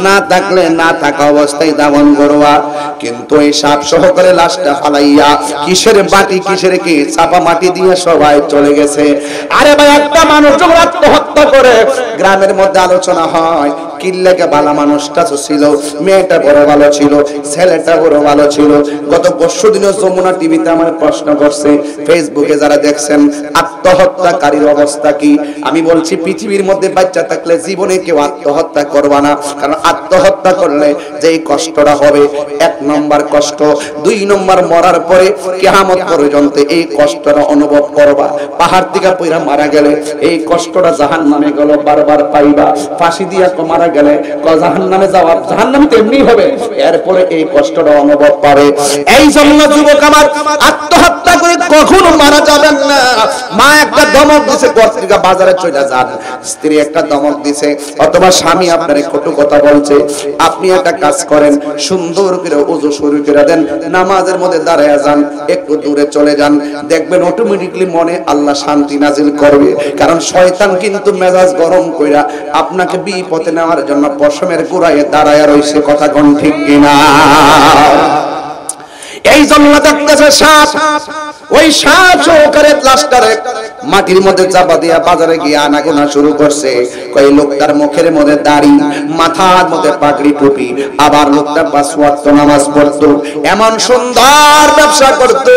না থাকলে না থাকা অবস্থায় দাফন করবা। কিন্তু এই সাপ সহকারে লাশটা ফালাইয়া কিসের বাটি কিসের কি চাপা মাটি দিয়ে সবাই চলে গেছে। আরে ভাই, একটা মানুষ যখন আত্মহত্যা করে, গ্রামের মধ্যে আলোচনা হয়, কিল্লাকে ভালো মানুষটা ছিল, মেয়েটা বড় ভালো ছিল, ছেলেটা বড় ভালো ছিল। গত পরশু দিনে যমুনা টিভিতে আমার প্রশ্ন করছে, ফেসবুকে যারা দেখছেন, আত্মহত্যাকারীর অবস্থা কি? আমি বলছি, পৃথিবীর মধ্যে বাচ্চা থাকলে জীবনে কেউ আত্মহত্যা করবা না, কারণ আত্মহত্যা করলে যেই কষ্টটা হবে, 1 নম্বর কষ্ট, 2 নম্বর মরার পরে কিয়ামত পর্যন্ত এই কষ্টটা অনুভব করবা। পাহাড় থেকে পয়রা মারা গেলে এই কষ্টটা জাহান্নামে গেল বারবার পাইবা, ফাঁসি দিয়া মারা গেলে জাহান্নামে যাওয়া, জাহান্নামে তেমনি হবে, এরপরে এই কষ্টটা অনুভব পাবে। এই জন্য যুবক আমার, আত্মহত্যা করে কখনো মারা যাবেন না। মা একটা ধমক দিছে, পত্রিকা বাজারে চলে যান, স্ত্রী একটা ধমক দিছে, অথবা স্বামী আপনারে কটু কথা বলছে, আপনি একটা কাজ করেন, সুন্দর করে ওযু শুরু করে দেন, নামাজের মধ্যে দাঁড়ায় যান, একটু দূরে চলে যান, দেখবেন অটোমেটিক্যালি মনে আল্লাহ শান্তি নাজিল করবে। কারণ শয়তান কিন্তু মেজাজ গরম কইরা আপনাকে বিপদে নেওয়ার জন্য পশমের গোড়ায় দাঁড়ায় রইছে। কথা কোন ঠিক কিনা? এই জন্য দেখতেছে সাপ ওই সাপ সহকারে লাশটারে মাটির মধ্যে চাপা দিয়া বাজারে গিয়ে আনাগোনা শুরু করছে। কই লোকটার মুখের মধ্যে দাড়ি, মাথার মধ্যে পাগড়ি টুপি, আবার লোকটা 5 ওয়াক্ত নামাজ পড়তো, এমন সুন্দর ব্যবসা করতো,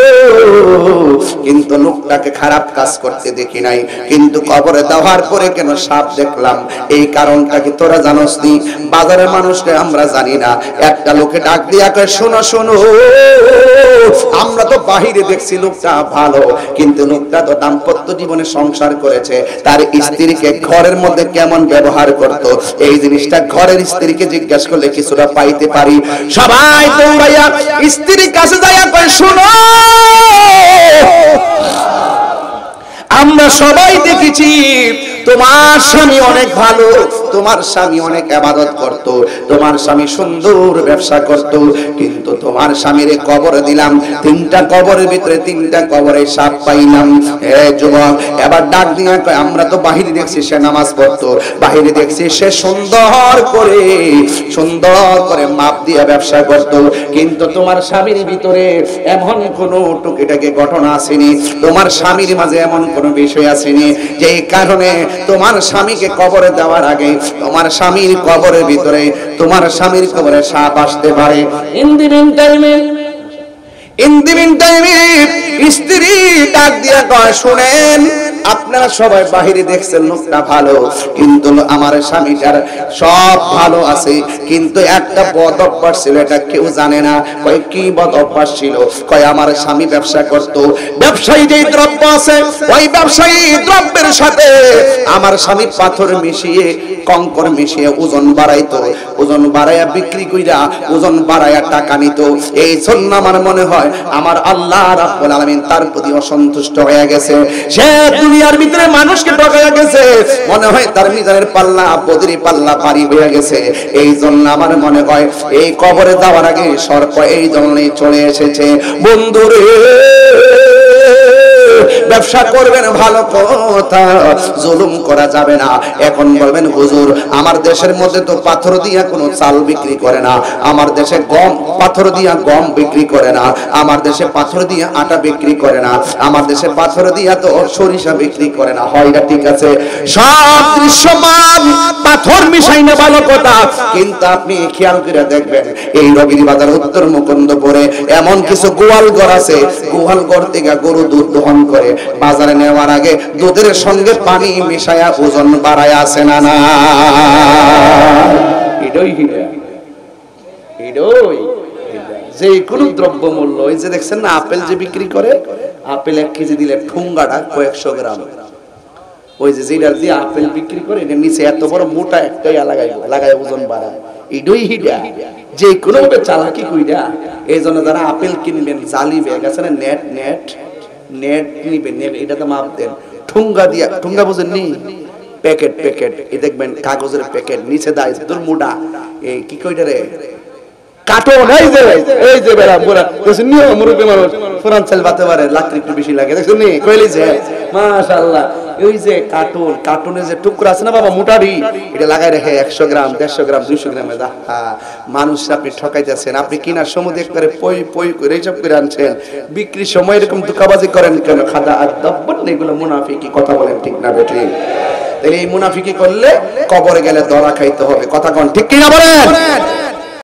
কিন্তু লোকটাকে খারাপ কাজ করতে দেখি নাই। কিন্তু কবরে দেওয়ার পরে কেন সাপ দেখলাম, এই কারণটা কি তোরা জানোস নি? বাজারের মানুষকে আমরা জানি না। একটা লোকে ডাক দিয়া কয়, শোনো শোনো, আমরা তো বাহিরে দেখছি লোকটা ভালো, কিন্তু লোকটা তো দাম্পত্য জীবনে সংসার করেছে, তার স্ত্রীকে ঘরের মধ্যে কেমন ব্যবহার করত, এই জিনিসটা ঘরের স্ত্রীকে জিজ্ঞাসা করলে কিছুটা পাইতে পারি। সবাই দৌড়াইয়া স্ত্রীর কাছে যাইয়া কয়, শোনো, আমরা সবাই দেখেছি তোমার স্বামী অনেক ভালো, তোমার স্বামী অনেক ইবাদত করত, তোমার স্বামী সুন্দর ব্যবসা করত, কিন্তু তোমার স্বামীর কবরে দিলাম, 3টা কবরের ভিতরে 3টা কবরে সাপ পাইলাম। হে যুবক, এবার ডাক দিয়া কয়, আমরা তো বাহিরে দেখছি সে নামাজ পড়তো, বাহিরে দেখছি সে সুন্দর করে মাপ দিয়ে ব্যবসা করত, কিন্তু তোমার স্বামীর ভিতরে এমন কোনো টুকিটাকি ঘটনা আসেনি, তোমার স্বামীর মাঝে এমন কোনো বিষয় আসেনি যে কারণে তোমার স্বামীকে কবরে দেওয়ার আগে তোমার স্বামীর কবরের ভিতরে, তোমার স্বামীর কবরে সাপ আসতে পারে। ইন দি মিন টাইমে স্ত্রী ডাক দিয়া কয়, শুনেন, আপনারা সবাই বাহিরে দেখছেন লোকটা ভালো, কিন্তু আমার স্বামীটার সব ভালো আছে, কিন্তু একটা বদ অভ্যাস ছিল, এটা কেউ জানে না। কয় কি বদ অভ্যাস ছিল? কয় আমার স্বামী ব্যবসা করত, ব্যবসায়ী যে দ্রব্য আছে ওই ব্যবসায়ী দ্রব্যের সাথে আমার স্বামী পাথর মিশিয়ে, কঙ্কর মিশিয়ে ওজন বাড়াইতো, ওজন বাড়াইয়া বিক্রি কইরা ওজন বাড়াইয়া টাকা নিত। এই জন্য আমার মনে হয় আমার আল্লাহ রাব্বুল আলামিন তার প্রতি অসন্তুষ্ট হয়ে গেছে, সে দুনিয়ার ভিতরে মানুষকে ঠকাইয়া গেছে, মনে হয় তার মিজানের পাল্লা বদরি পাল্লা পারি হয়ে গেছে। এই জন্য আমার মনে হয় এই কবরে যাওয়ার আগে সর্প এই জন্যই চলে এসেছে। বন্ধুরে, ব্যবসা করবেন ভালো কথা, জুলুম করা যাবে না। এখন বলবেন হুজুর, আমার দেশের মধ্যে তো পাথর দিয়া কোনো চাল বিক্রি করে না, আমার দেশে গম পাথর দিয়া গম বিক্রি করে না, আমার দেশে পাথর দিয়া আটা বিক্রি করে না, আমার দেশে পাথর দিয়া তো সরিষা বিক্রি করে না। হয় না? ঠিক আছে, সব দৃশ্যমান পাথর মিশাই না ভালো কথা, কিন্তু আপনি খেয়াল করে দেখবেন এই রবির বাজার উত্তর মুকুন্দপুরে এমন কিছু গোয়াল ঘর আছে, গোয়াল ঘর থেকে গরু দুধ দহন করে বাজারে নেওয়ার আগে দুধের সঙ্গে পানি মিশায়া ওজন বাড়ায় আছে না না? যে কোন দ্রব্য মূল্য, ওই যে দেখছেন না আপেল যে বিক্রি করে, আপেল 1 কেজি দিলে ঠুঙ্গাটা কয়েকশো গ্রাম, ওই যে যেটা দিয়ে আপেল বিক্রি করে এটা নিচে এত বড় মোটা একটাই লাগায় ওজন বাড়ায়। এটাই হিডা, যে কোনো ভাবে চালাকি কইরা। এই জন্য যারা আপেল কিনবেন জালি ব্যাগ আছে না, নেট নিবেন, এটাতে মাপ দেন, ঠুঙ্গা দিয়া, ঠুঙ্গা বুঝেন নি, প্যাকেট এই দেখবেন কাগজের প্যাকেট, নিচে দেয় তোর মোটা, এই কি কইটা রে, কার্টন, এই যে বেড়া পুরা দেখছেন নি, মুরব্বি মানুষ ফোরান চাল বাতে পারে, লাকড়ি একটু বেশি লাগে, দেখছেন নি, কইলি যে মাশাআল্লাহ। ওই যে কার্টুনে যে টুকরা আছে না বাবা, মোটারি, এটা লাগাই রেখে 100 গ্রাম 150 গ্রাম 200 গ্রামে দা। মানুষ আপনি ঠকাইতেছেন, আপনি কিনার সময় করে পই করে এইসব করে আনছেন, বিক্রির সময় এরকম ধোঁকাবাজি করেন কেন? খাদা আর দাব্বান, এগুলো মুনাফিকি কথা বলেন, ঠিক না বেঠি? তাহলে এই মুনাফিকি করলে কবরে গেলে ধরা খাইতে হবে, কথা কোন ঠিক কিনা বলেন?